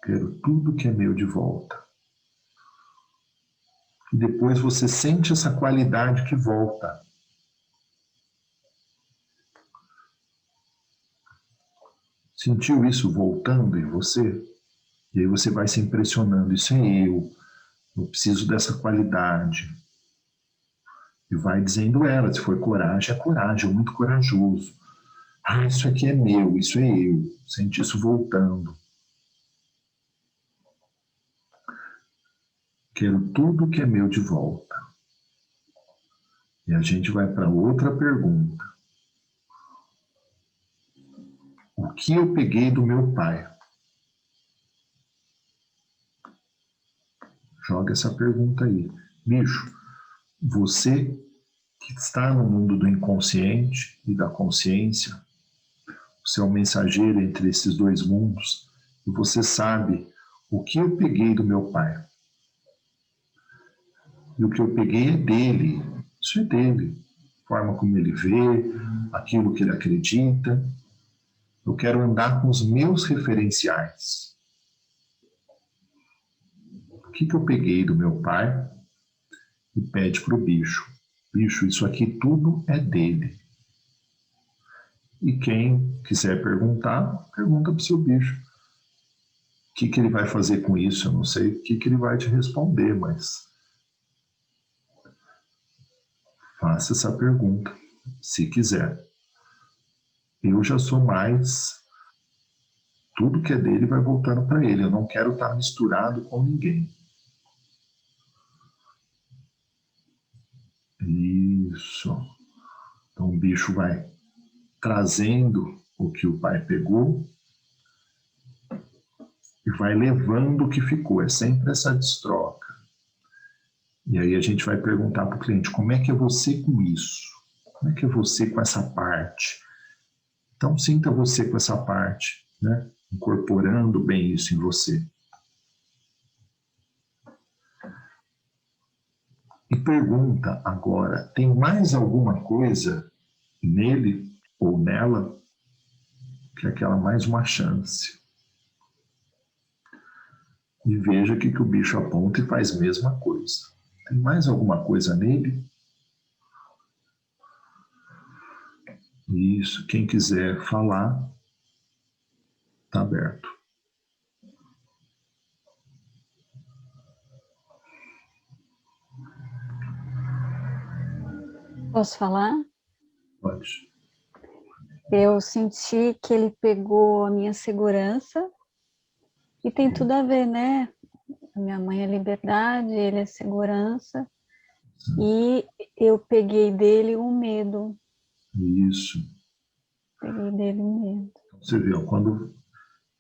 Quero tudo que é meu de volta. E depois você sente essa qualidade que volta. Sentiu isso voltando em você? E aí você vai se impressionando. Isso é eu preciso dessa qualidade. E vai dizendo ela, se for coragem, é coragem, é muito corajoso. Ah, isso aqui é meu, isso é eu. Sente isso voltando. Quero tudo que é meu de volta. E a gente vai para outra pergunta. O que eu peguei do meu pai? Joga essa pergunta aí. Bicho, você que está no mundo do inconsciente e da consciência, você é o mensageiro entre esses dois mundos, e você sabe o que eu peguei do meu pai. E o que eu peguei é dele. Isso é dele. A forma como ele vê, aquilo que ele acredita. Eu quero andar com os meus referenciais. O que eu peguei do meu pai? E pede para o bicho. Bicho, isso aqui tudo é dele. E quem quiser perguntar, pergunta para o seu bicho. O que ele vai fazer com isso? Eu não sei o que ele vai te responder, mas faça essa pergunta, se quiser. Eu já sou mais... Tudo que é dele vai voltando para ele. Eu não quero estar misturado com ninguém. Isso. Então o bicho vai trazendo o que o pai pegou e vai levando o que ficou. É sempre essa destroca. E aí a gente vai perguntar para o cliente, como é que é você com isso? Como é que é você com essa parte? Então sinta você com essa parte, né? Incorporando bem isso em você. E pergunta agora, tem mais alguma coisa nele ou nela que é aquela mais uma chance? E veja que o bicho aponta e faz a mesma coisa. Tem mais alguma coisa nele? Isso, quem quiser falar, está aberto. Posso falar? Pode. Eu senti que ele pegou a minha segurança e tem tudo a ver, né? A minha mãe é liberdade, ele é segurança. E eu peguei dele o medo. Isso. Peguei dele o medo. Você vê, ó, quando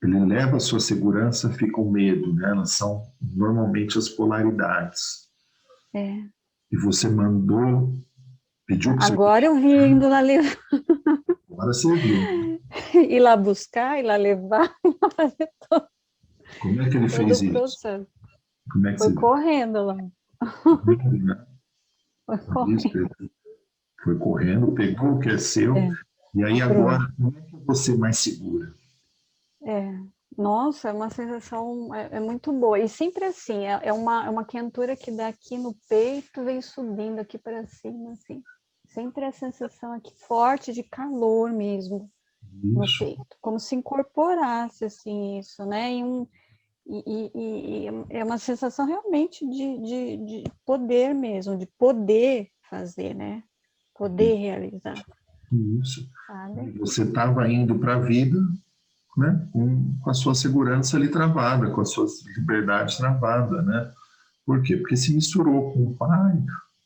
ele leva a sua segurança, fica o medo, né? Elas são normalmente as polaridades. É. E você pediu para você... Agora eu vi indo lá levar. Agora você viu. Ir lá buscar, ir lá levar, ir lá fazer todo. Como é que ele fez isso? Processo. Como é que Foi você correndo lá. viu? Né? Foi correndo. Foi correndo, pegou o que é seu, e aí agora, como é que você é mais segura? Nossa, é uma sensação muito boa. E sempre assim, é uma quentura que dá aqui no peito, vem subindo aqui para cima, assim. Sempre a sensação aqui forte de calor mesmo no peito. Como se incorporasse, assim, isso, né? E é uma sensação realmente de poder mesmo, de poder fazer, né? Poder realizar. Isso. Sabe? Você estava indo para a vida, né, com a sua segurança ali travada, com as suas liberdades travadas, né? Por quê? Porque se misturou com o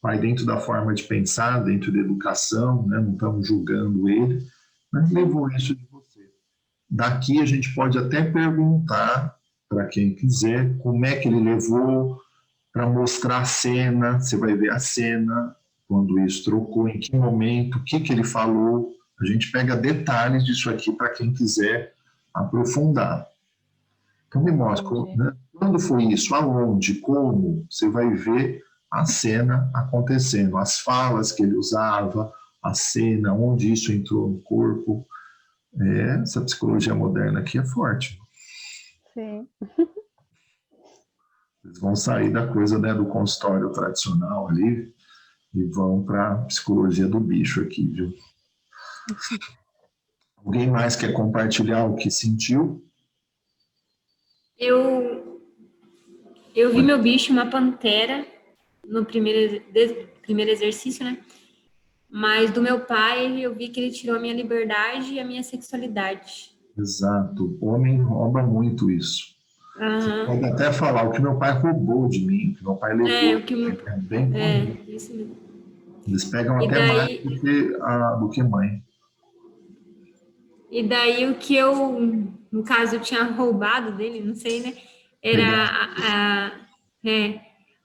pai dentro da forma de pensar, dentro da educação, né? Não estamos julgando ele, né? Levou isso de você. Daqui a gente pode até perguntar para quem quiser como é que ele levou, para mostrar a cena, você vai ver a cena, quando isso trocou, em que momento, o que ele falou. A gente pega detalhes disso aqui para quem quiser aprofundar. Então me mostra, né? Quando foi isso, aonde, como, você vai ver a cena acontecendo, as falas que ele usava, a cena, onde isso entrou no corpo. Essa psicologia moderna aqui é forte. Sim. Eles vão sair da coisa, né, do consultório tradicional ali e vão para a psicologia do bicho aqui, viu? Alguém mais quer compartilhar o que sentiu? Eu vi meu bicho, uma pantera, no primeiro exercício, né? Mas do meu pai, eu vi que ele tirou a minha liberdade e a minha sexualidade. Exato. O homem rouba muito isso. Você pode até falar o que meu pai roubou de mim, o que meu pai levou. É bem comum. Isso mesmo. Eles pegam até mais do que mãe. E daí o que no caso, eu tinha roubado dele, não sei, né? Era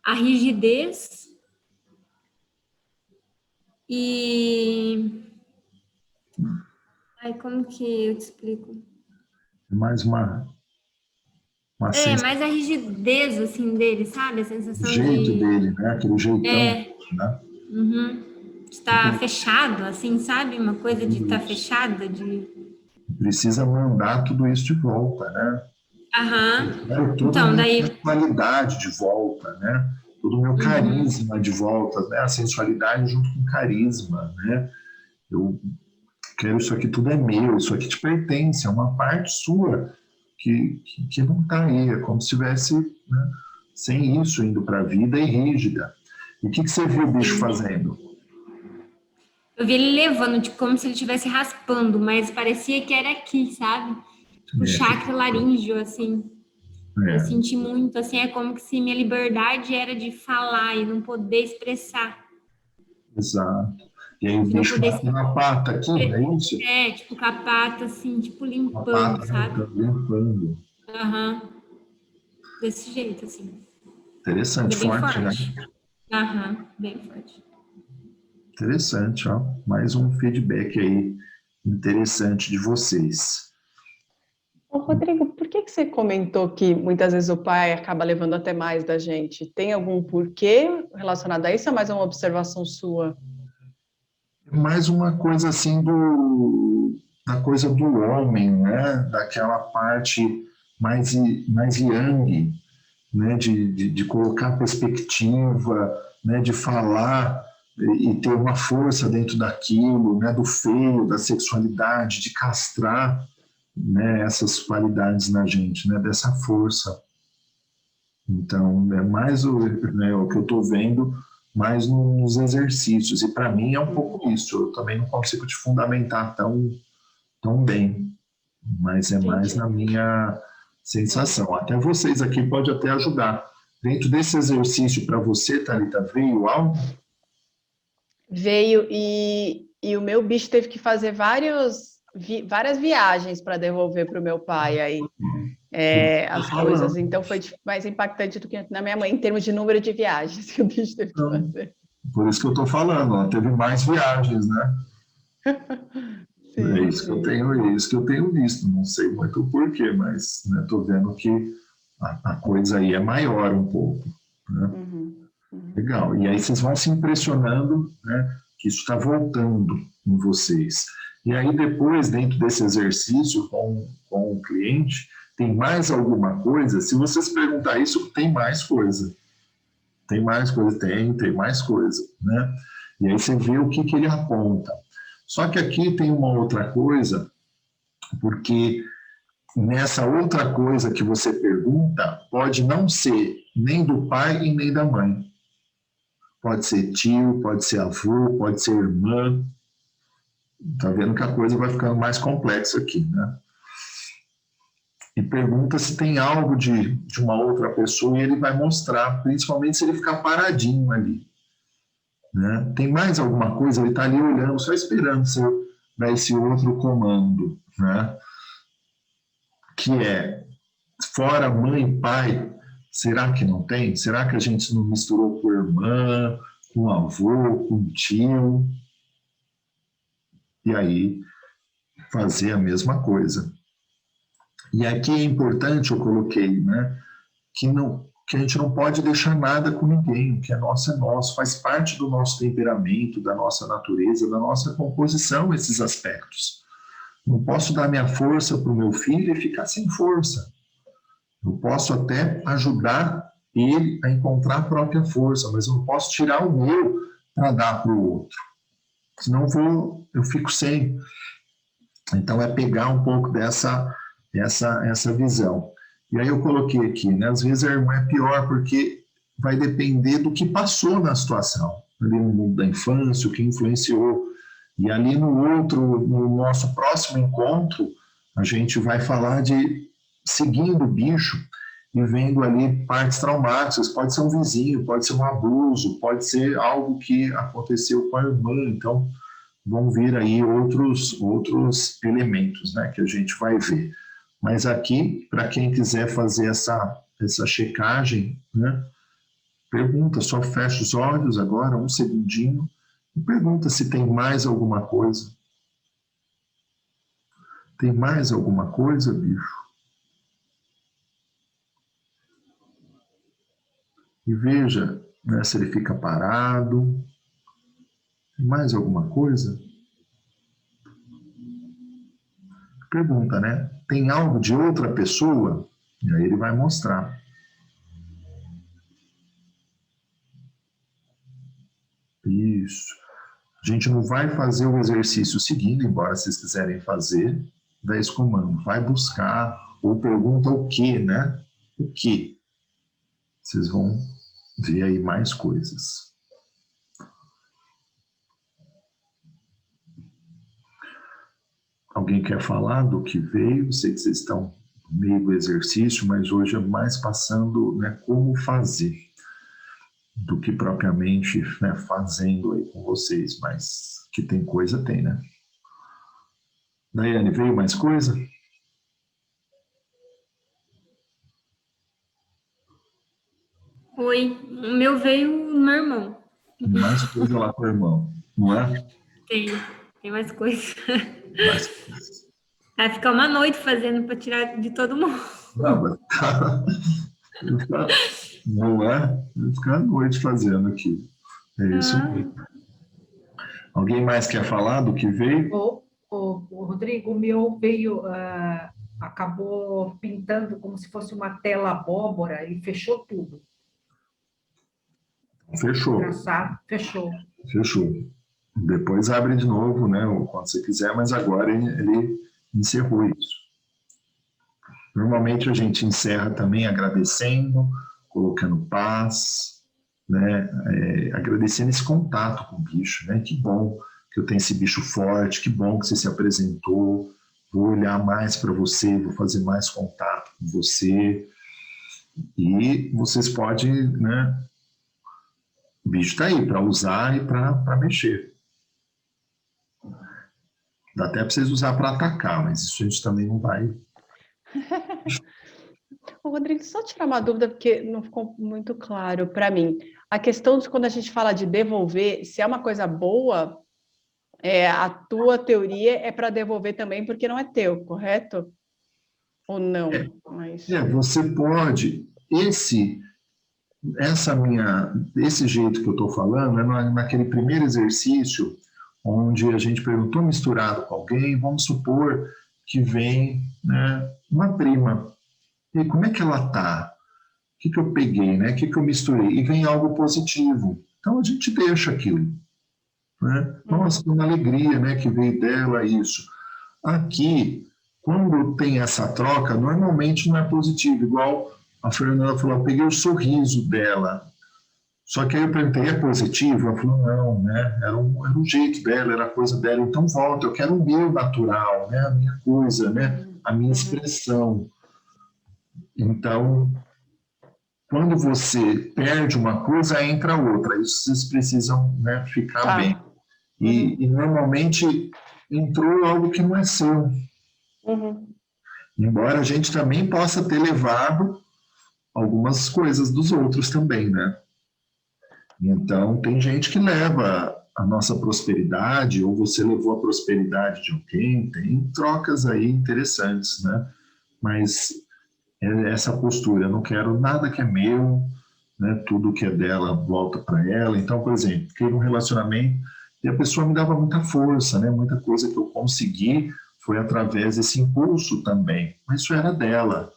a rigidez e... Ai, como que eu te explico? Mais uma mais a rigidez, assim, dele, sabe? A sensação jeito dele, né? Aquele jeitão, né? Está fechado, assim, sabe? Uma coisa de estar fechada, Precisa mandar tudo isso de volta, né? Então, daí... a qualidade de volta, né? Todo o meu carisma de volta, né? A sensualidade junto com carisma, né? Eu quero isso aqui, tudo é meu, isso aqui te pertence, é uma parte sua que não está aí, é como se estivesse, né, sem isso, indo para a vida e rígida. E o que você viu o bicho fazendo? Eu vi ele levando, tipo, como se ele estivesse raspando, mas parecia que era aqui, sabe? Tipo, chakra laríngeo, assim. Eu senti muito, assim, é como se minha liberdade era de falar e não poder expressar. Exato. E aí o De não bicho poder bate na pata aqui, não é isso? tipo, com a pata, assim, tipo, A limpando, pata sabe? limpando. Aham. Desse jeito, assim. Interessante, Bem forte, né? forte. Aham, bem forte. Interessante, ó. Mais um feedback aí interessante de vocês. Ô, Rodrigo, por que que você comentou que muitas vezes o pai acaba levando até mais da gente? Tem algum porquê relacionado a isso ou é mais uma observação sua? Mais uma coisa assim da coisa do homem, né? Daquela parte mais yang, né? De colocar perspectiva, né? De falar e ter uma força dentro daquilo, né? Do feio, da sexualidade, de castrar, né? Essas qualidades na gente, né? Dessa força. Então, é mais o que eu estou vendo mais nos exercícios. E para mim é um pouco isso. Eu também não consigo te fundamentar tão bem, mas é mais na minha sensação. Até vocês aqui pode até ajudar. Dentro desse exercício para você, Thalita, veio algo? Veio e o meu bicho teve que fazer várias viagens para devolver para o meu pai aí as coisas. Então foi mais impactante do que na minha mãe, em termos de número de viagens que o bicho teve que fazer. Por isso que eu estou falando, ó, teve mais viagens, né? Sim, é isso que eu tenho visto. Não sei muito o porquê, mas estou vendo que a coisa aí é maior um pouco. Né? Legal. E aí vocês vão se impressionando, né, que isso está voltando em vocês. E aí depois, dentro desse exercício com o cliente, tem mais alguma coisa? Se vocês perguntar isso, tem mais coisa. Tem mais coisa? Tem mais coisa. Né? E aí você vê o que ele aponta. Só que aqui tem uma outra coisa, porque nessa outra coisa que você pergunta, pode não ser nem do pai e nem da mãe. Pode ser tio, pode ser avô, pode ser irmã. Está vendo que a coisa vai ficando mais complexa aqui, né? E pergunta se tem algo de uma outra pessoa e ele vai mostrar, principalmente se ele ficar paradinho ali. Né? Tem mais alguma coisa? Ele está ali olhando, só esperando você dar esse outro comando, né? Que é, fora mãe e pai, será que não tem? Será que a gente não misturou com irmã, com avô, com tio? E aí, fazer a mesma coisa. E aqui é importante, eu coloquei, né, que a gente não pode deixar nada com ninguém, o que é nosso, faz parte do nosso temperamento, da nossa natureza, da nossa composição, esses aspectos. Não posso dar minha força para o meu filho e ficar sem força. Eu posso até ajudar ele a encontrar a própria força, mas eu não posso tirar o meu para dar para o outro. Senão eu fico sem. Então é pegar um pouco dessa visão. E aí eu coloquei aqui, né? Às vezes a irmã é pior porque vai depender do que passou na situação, ali no mundo da infância, o que influenciou. E ali no nosso próximo encontro, a gente vai falar de seguindo o bicho e vendo ali partes traumáticas. Pode ser um vizinho, pode ser um abuso, pode ser algo que aconteceu com a irmã. Então, vão vir aí outros elementos, né, que a gente vai ver. Mas aqui, para quem quiser fazer essa checagem, né, pergunta, só fecha os olhos agora, um segundinho, e pergunta se tem mais alguma coisa. Tem mais alguma coisa, bicho? E veja, né, se ele fica parado. Tem mais alguma coisa? Pergunta, né? Tem algo de outra pessoa? E aí ele vai mostrar. Isso. A gente não vai fazer o exercício seguindo, embora vocês quiserem fazer, 10 comandos. Vai buscar, ou pergunta o que, né? O que? Vocês vão ver aí mais coisas. Alguém quer falar do que veio? Sei que vocês estão no meio do exercício, mas hoje é mais passando, né, como fazer. do que propriamente, né, fazendo aí com vocês, mas que tem coisa, tem, né? Daiane, veio mais coisa? Oi, o meu veio no meu irmão. Mais coisa lá com o irmão, não é? Tem mais coisa. Mais coisa. Vai ficar uma noite fazendo para tirar de todo mundo. Não, vai ficar, não é? Vai ficar à noite fazendo aqui. É isso mesmo. Alguém mais quer falar do que veio? O Rodrigo, o meu veio, acabou pintando como se fosse uma tela abóbora e fechou tudo. Fechou. Engraçado, fechou. Fechou. Depois abre de novo, né? Ou quando você quiser, mas agora ele encerrou isso. Normalmente a gente encerra também agradecendo, colocando paz, né? Agradecendo esse contato com o bicho, né? Que bom que eu tenho esse bicho forte, que bom que você se apresentou, vou olhar mais para você, vou fazer mais contato com você. E vocês podem, né? O bicho está aí para usar e para mexer. Dá até para vocês usar para atacar, mas isso a gente também não vai. Ô, Rodrigo, só tirar uma dúvida, porque não ficou muito claro para mim. A questão de quando a gente fala de devolver, se é uma coisa boa, a tua teoria é para devolver também, porque não é teu, correto? Ou não? Você pode. Esse jeito que eu estou falando é naquele primeiro exercício onde a gente perguntou misturado com alguém, vamos supor que vem, né, uma prima. E como é que ela está? O que eu peguei, né? O que eu misturei? E vem algo positivo. Então a gente deixa aquilo. Né? Nossa, que uma alegria, né, que veio dela isso. Aqui, quando tem essa troca, normalmente não é positivo, igual a Fernanda falou, eu peguei o sorriso dela. Só que aí eu perguntei, é positivo? Ela falou, não, né? Era um jeito dela, era a coisa dela. Então volta, eu quero o meu natural, né? A minha coisa, né? A minha expressão. Então, quando você perde uma coisa, entra outra. Isso vocês precisam, né, ficar bem. E normalmente entrou algo que não é seu. Embora a gente também possa ter levado algumas coisas dos outros também, né? Então, tem gente que leva a nossa prosperidade, ou você levou a prosperidade de alguém, tem trocas aí interessantes, né? Mas essa postura, eu não quero nada que é meu, né? Tudo que é dela volta para ela. Então, por exemplo, fiquei num relacionamento e a pessoa me dava muita força, né? Muita coisa que eu consegui foi através desse impulso também, mas isso era dela,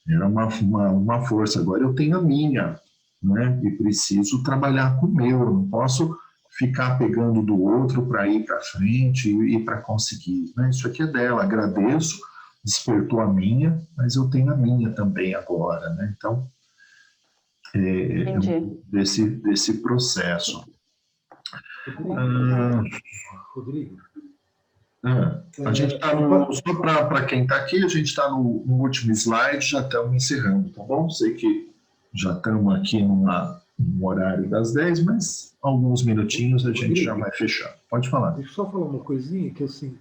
era uma força. Agora eu tenho a minha, né? E preciso trabalhar com o meu, eu não posso ficar pegando do outro para ir para frente e para conseguir, né? Isso aqui é dela, agradeço, despertou a minha, mas eu tenho a minha também agora, né? Então, desse processo. Rodrigo. A gente está só para quem está aqui, a gente está no último slide, já estamos encerrando, tá bom? Sei que já estamos aqui no horário das 10, mas alguns minutinhos a gente já vai fechar. Pode falar. Deixa eu só falar uma coisinha, que assim,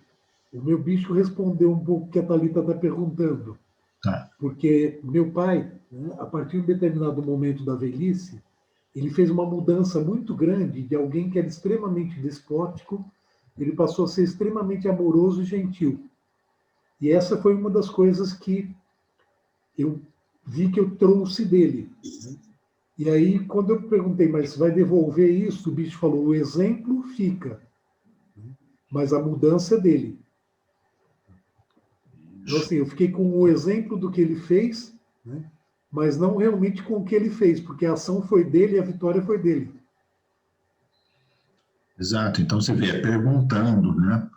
o meu bicho respondeu um pouco o que a Thalita está perguntando. Tá. Porque meu pai, né, a partir de um determinado momento da velhice, ele fez uma mudança muito grande de alguém que era extremamente despótico, ele passou a ser extremamente amoroso e gentil. E essa foi uma das coisas que eu vi que eu trouxe dele. Né? E aí, quando eu perguntei, mas vai devolver isso? O bicho falou, o exemplo fica, né? Mas a mudança é dele. Então, assim, eu fiquei com o exemplo do que ele fez, né? Mas não realmente com o que ele fez, porque a ação foi dele e a vitória foi dele. Exato, então você vê, perguntando, né?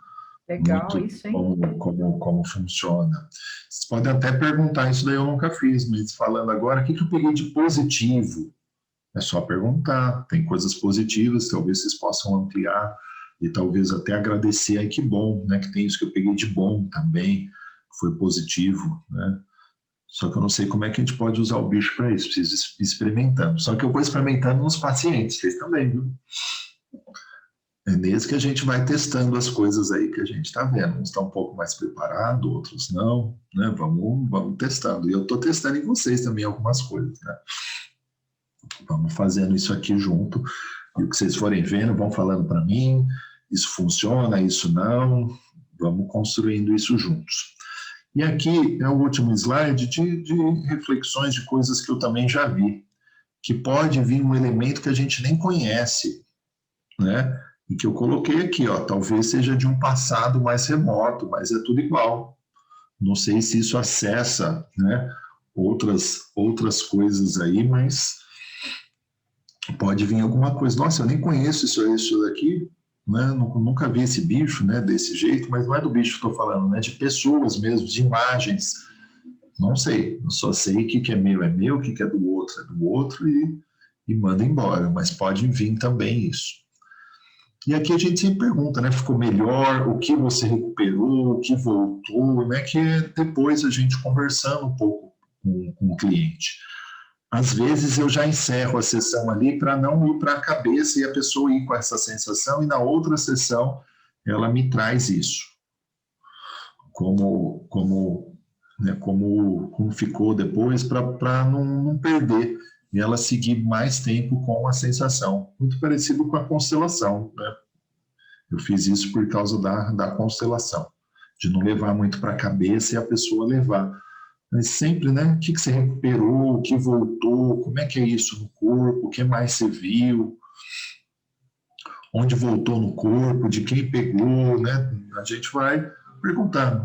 Legal, muito isso, hein? Como funciona. Vocês podem até perguntar, isso daí eu nunca fiz, mas falando agora, o que eu peguei de positivo? É só perguntar, tem coisas positivas, talvez vocês possam ampliar e talvez até agradecer, ai que bom, né? Que tem isso que eu peguei de bom também, foi positivo, né? Só que eu não sei como é que a gente pode usar o bicho para isso, preciso ir experimentando. Só que eu vou experimentando nos pacientes, vocês também, viu? É nesse que a gente vai testando as coisas aí que a gente está vendo. Uns estão um pouco mais preparados, outros não, né? Vamos testando. E eu estou testando em vocês também algumas coisas, né? Vamos fazendo isso aqui junto. E o que vocês forem vendo, vão falando para mim, isso funciona, isso não. Vamos construindo isso juntos. E aqui é o último slide de reflexões de coisas que eu também já vi. Que pode vir um elemento que a gente nem conhece, né? E que eu coloquei aqui, ó, talvez seja de um passado mais remoto, mas é tudo igual. Não sei se isso acessa, né, outras coisas aí, mas pode vir alguma coisa. Nossa, eu nem conheço isso daqui, né? Nunca vi esse bicho, né, desse jeito, mas não é do bicho que estou falando, né, de pessoas mesmo, de imagens. Não sei, eu só sei que é meu, o que é do outro e manda embora, mas pode vir também isso. E aqui a gente sempre pergunta, né? Ficou melhor? O que você recuperou? O que voltou? Né? Que é depois a gente conversando um pouco com o cliente. Às vezes eu já encerro a sessão ali para não ir para a cabeça e a pessoa ir com essa sensação, e na outra sessão ela me traz isso. Como ficou depois, para não perder. E ela seguir mais tempo com a sensação. Muito parecido com a constelação, né? Eu fiz isso por causa da constelação, de não levar muito para a cabeça e a pessoa levar. Mas sempre, né? O que você recuperou, o que voltou, como é que é isso no corpo, o que mais você viu, onde voltou no corpo, de quem pegou, né? A gente vai perguntando.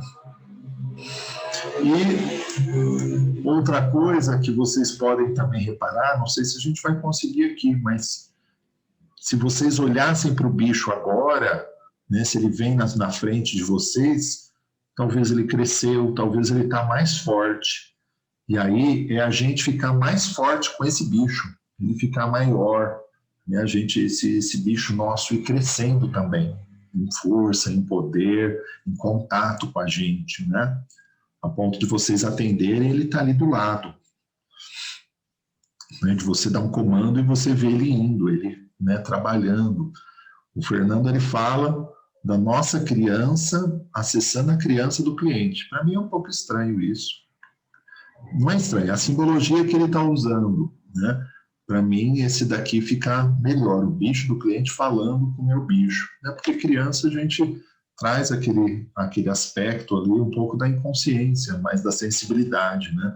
E outra coisa que vocês podem também reparar, não sei se a gente vai conseguir aqui, mas se vocês olhassem para o bicho agora, né, se ele vem na frente de vocês, talvez ele cresceu, talvez ele está mais forte. E aí é a gente ficar mais forte com esse bicho, ele ficar maior, né, esse bicho nosso ir crescendo também, em força, em poder, em contato com a gente, né? A ponto de vocês atenderem, ele está ali do lado. Né, de você dar um comando e você vê ele indo, ele, né, trabalhando. O Fernando, ele fala da nossa criança acessando a criança do cliente. Para mim é um pouco estranho isso. Não é estranho, é a simbologia que ele está usando, né? Para mim, esse daqui fica melhor, o bicho do cliente falando com o meu bicho. Né? Porque criança a gente traz aquele aspecto ali um pouco da inconsciência, mais da sensibilidade, né?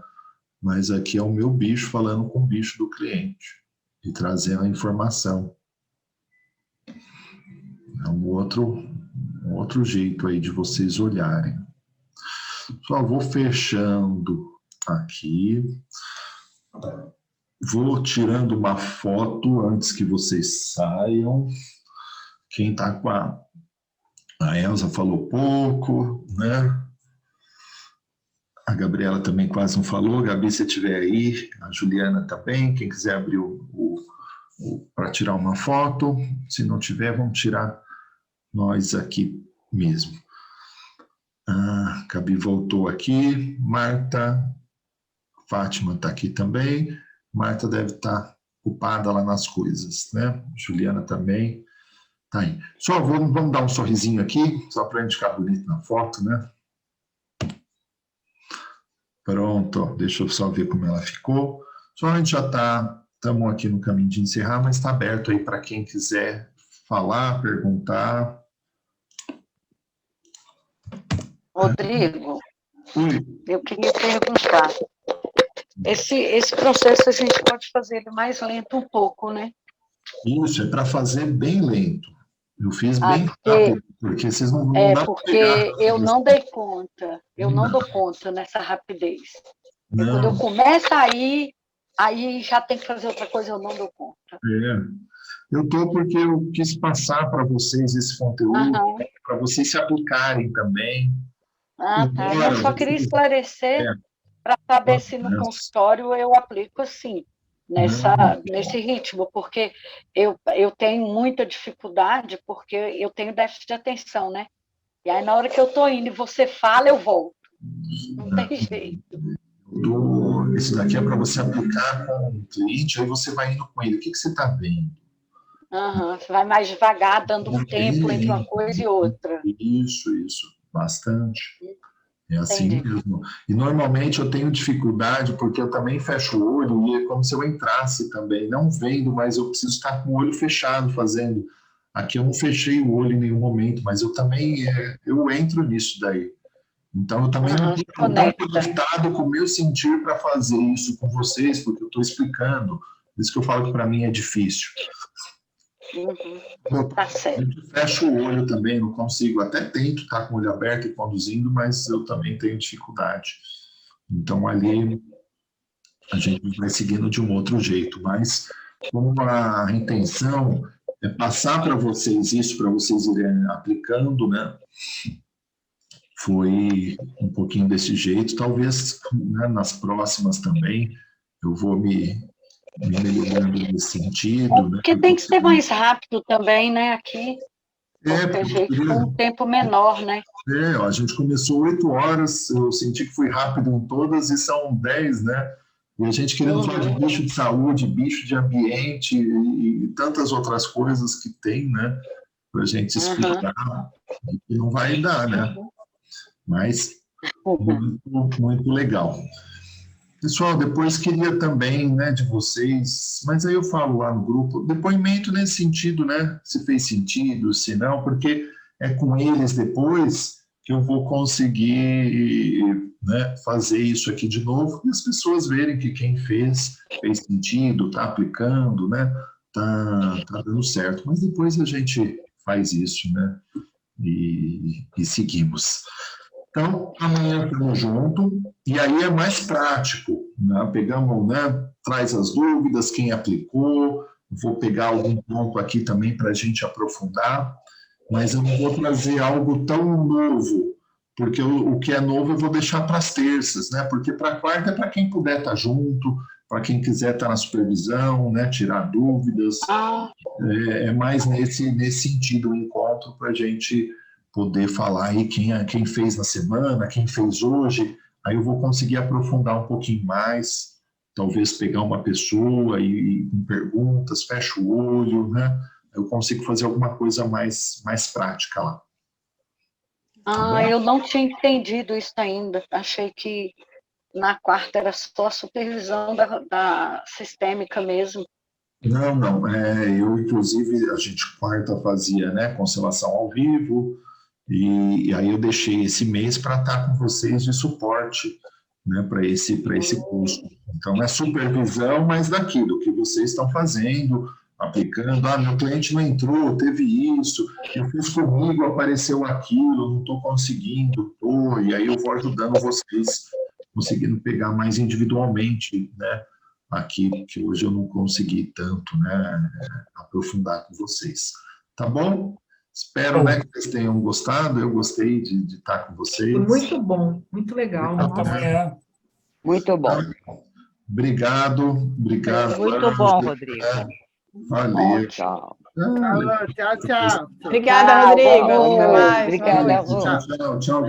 Mas aqui é o meu bicho falando com o bicho do cliente e trazendo a informação. É um outro jeito aí de vocês olharem. Só vou fechando aqui. Vou tirando uma foto antes que vocês saiam. Quem está com a Elza falou pouco, né? A Gabriela também quase não falou. Gabi, se estiver aí, a Juliana também. Quem quiser abrir para tirar uma foto. Se não tiver, vamos tirar nós aqui mesmo. A Gabi voltou aqui. Marta, Fátima está aqui também. Marta deve estar ocupada lá nas coisas, né? Juliana também. Tá aí. Só vamos dar um sorrisinho aqui, só para a gente ficar bonito na foto, né? Pronto, ó, deixa eu só ver como ela ficou. Só a gente já estamos aqui no caminho de encerrar, mas está aberto aí para quem quiser falar, perguntar. Rodrigo, Oi. eu queria perguntar. Esse processo a gente pode fazer ele mais lento um pouco, né? Isso, é para fazer bem lento. Eu fiz bem rápido, porque vocês não dá para porque pegar. eu não dei conta, eu não dou conta nessa rapidez. Quando eu começo aí já tem que fazer outra coisa, eu não dou conta. Eu estou porque eu quis passar para vocês esse conteúdo, para vocês se aplicarem também. Tá. Eu só queria esclarecer para saber se no consultório eu aplico assim. Nesse ritmo, porque eu tenho muita dificuldade, porque eu tenho déficit de atenção, né? E aí, na hora que eu estou indo e você fala, eu volto. Não tem jeito. Esse daqui é para você aplicar com o cliente, aí você vai indo com ele. O que você está vendo? Você vai mais devagar, dando um tempo entre uma coisa e outra. Isso, bastante. É assim Entendi. mesmo. E normalmente eu tenho dificuldade porque eu também fecho o olho e é como se eu entrasse também, não vendo, mas eu preciso estar com o olho fechado fazendo. Aqui eu não fechei o olho em nenhum momento, mas eu também eu entro nisso daí. Então eu também não estou tão conectado com o meu sentir para fazer isso com vocês, porque eu estou explicando. Por isso que eu falo que para mim é difícil. Tá certo. Eu fecho o olho também, não consigo. Até tento estar com o olho aberto e conduzindo, mas eu também tenho dificuldade. Então, ali a gente vai seguindo de um outro jeito. Mas, como a intenção é passar para vocês isso, para vocês irem aplicando, né? Foi um pouquinho desse jeito. Talvez, né, nas próximas também eu vou me melhorando nesse sentido. Porque tem que ser mais rápido também, né, aqui. Porque jeito com um tempo menor, né? A gente começou 8 horas, eu senti que fui rápido em todas e são 10, né? E a gente querendo falar de bicho de saúde, bicho de ambiente e tantas outras coisas que tem, né? Para a gente explicar, e não vai dar, né? Mas muito, muito legal. Pessoal, depois queria também, né, de vocês, mas aí eu falo lá no grupo, depoimento nesse sentido, né, se fez sentido, se não, porque é com eles depois que eu vou conseguir, né, fazer isso aqui de novo e as pessoas verem que quem fez sentido, está aplicando, né, tá dando certo. Mas depois a gente faz isso, né, e seguimos. Então, amanhã estamos juntos, e aí é mais prático, né? Pegamos, né? Traz as dúvidas, quem aplicou, vou pegar algum ponto aqui também para a gente aprofundar, mas eu não vou trazer algo tão novo, porque o que é novo eu vou deixar para as terças, né? Porque para a quarta é para quem puder estar junto, para quem quiser estar na supervisão, né? Tirar dúvidas, é mais nesse sentido o encontro para a gente poder falar aí quem fez na semana, quem fez hoje, aí eu vou conseguir aprofundar um pouquinho mais, talvez pegar uma pessoa e com perguntas, fecho o olho, né? Eu consigo fazer alguma coisa mais prática lá. Tá, eu não tinha entendido isso ainda, achei que na quarta era só a supervisão da sistêmica mesmo. Não, eu inclusive, a gente quarta fazia, né, constelação ao vivo, e aí eu deixei esse mês para estar com vocês de suporte, né, para esse curso. Então, é supervisão, mas daquilo que vocês estão fazendo, aplicando. Meu cliente não entrou, teve isso, eu fiz comigo, apareceu aquilo, não estou conseguindo, e aí eu vou ajudando vocês, conseguindo pegar mais individualmente, né, aqui, que hoje eu não consegui tanto, né, aprofundar com vocês. Tá bom? Espero, né, que vocês tenham gostado. Eu gostei de estar com vocês. Foi muito bom, muito legal. Muito bom. Obrigado. Muito bom, Rodrigo. Valeu. Tchau. Obrigada, Rodrigo. Até mais. Obrigada, Tchau.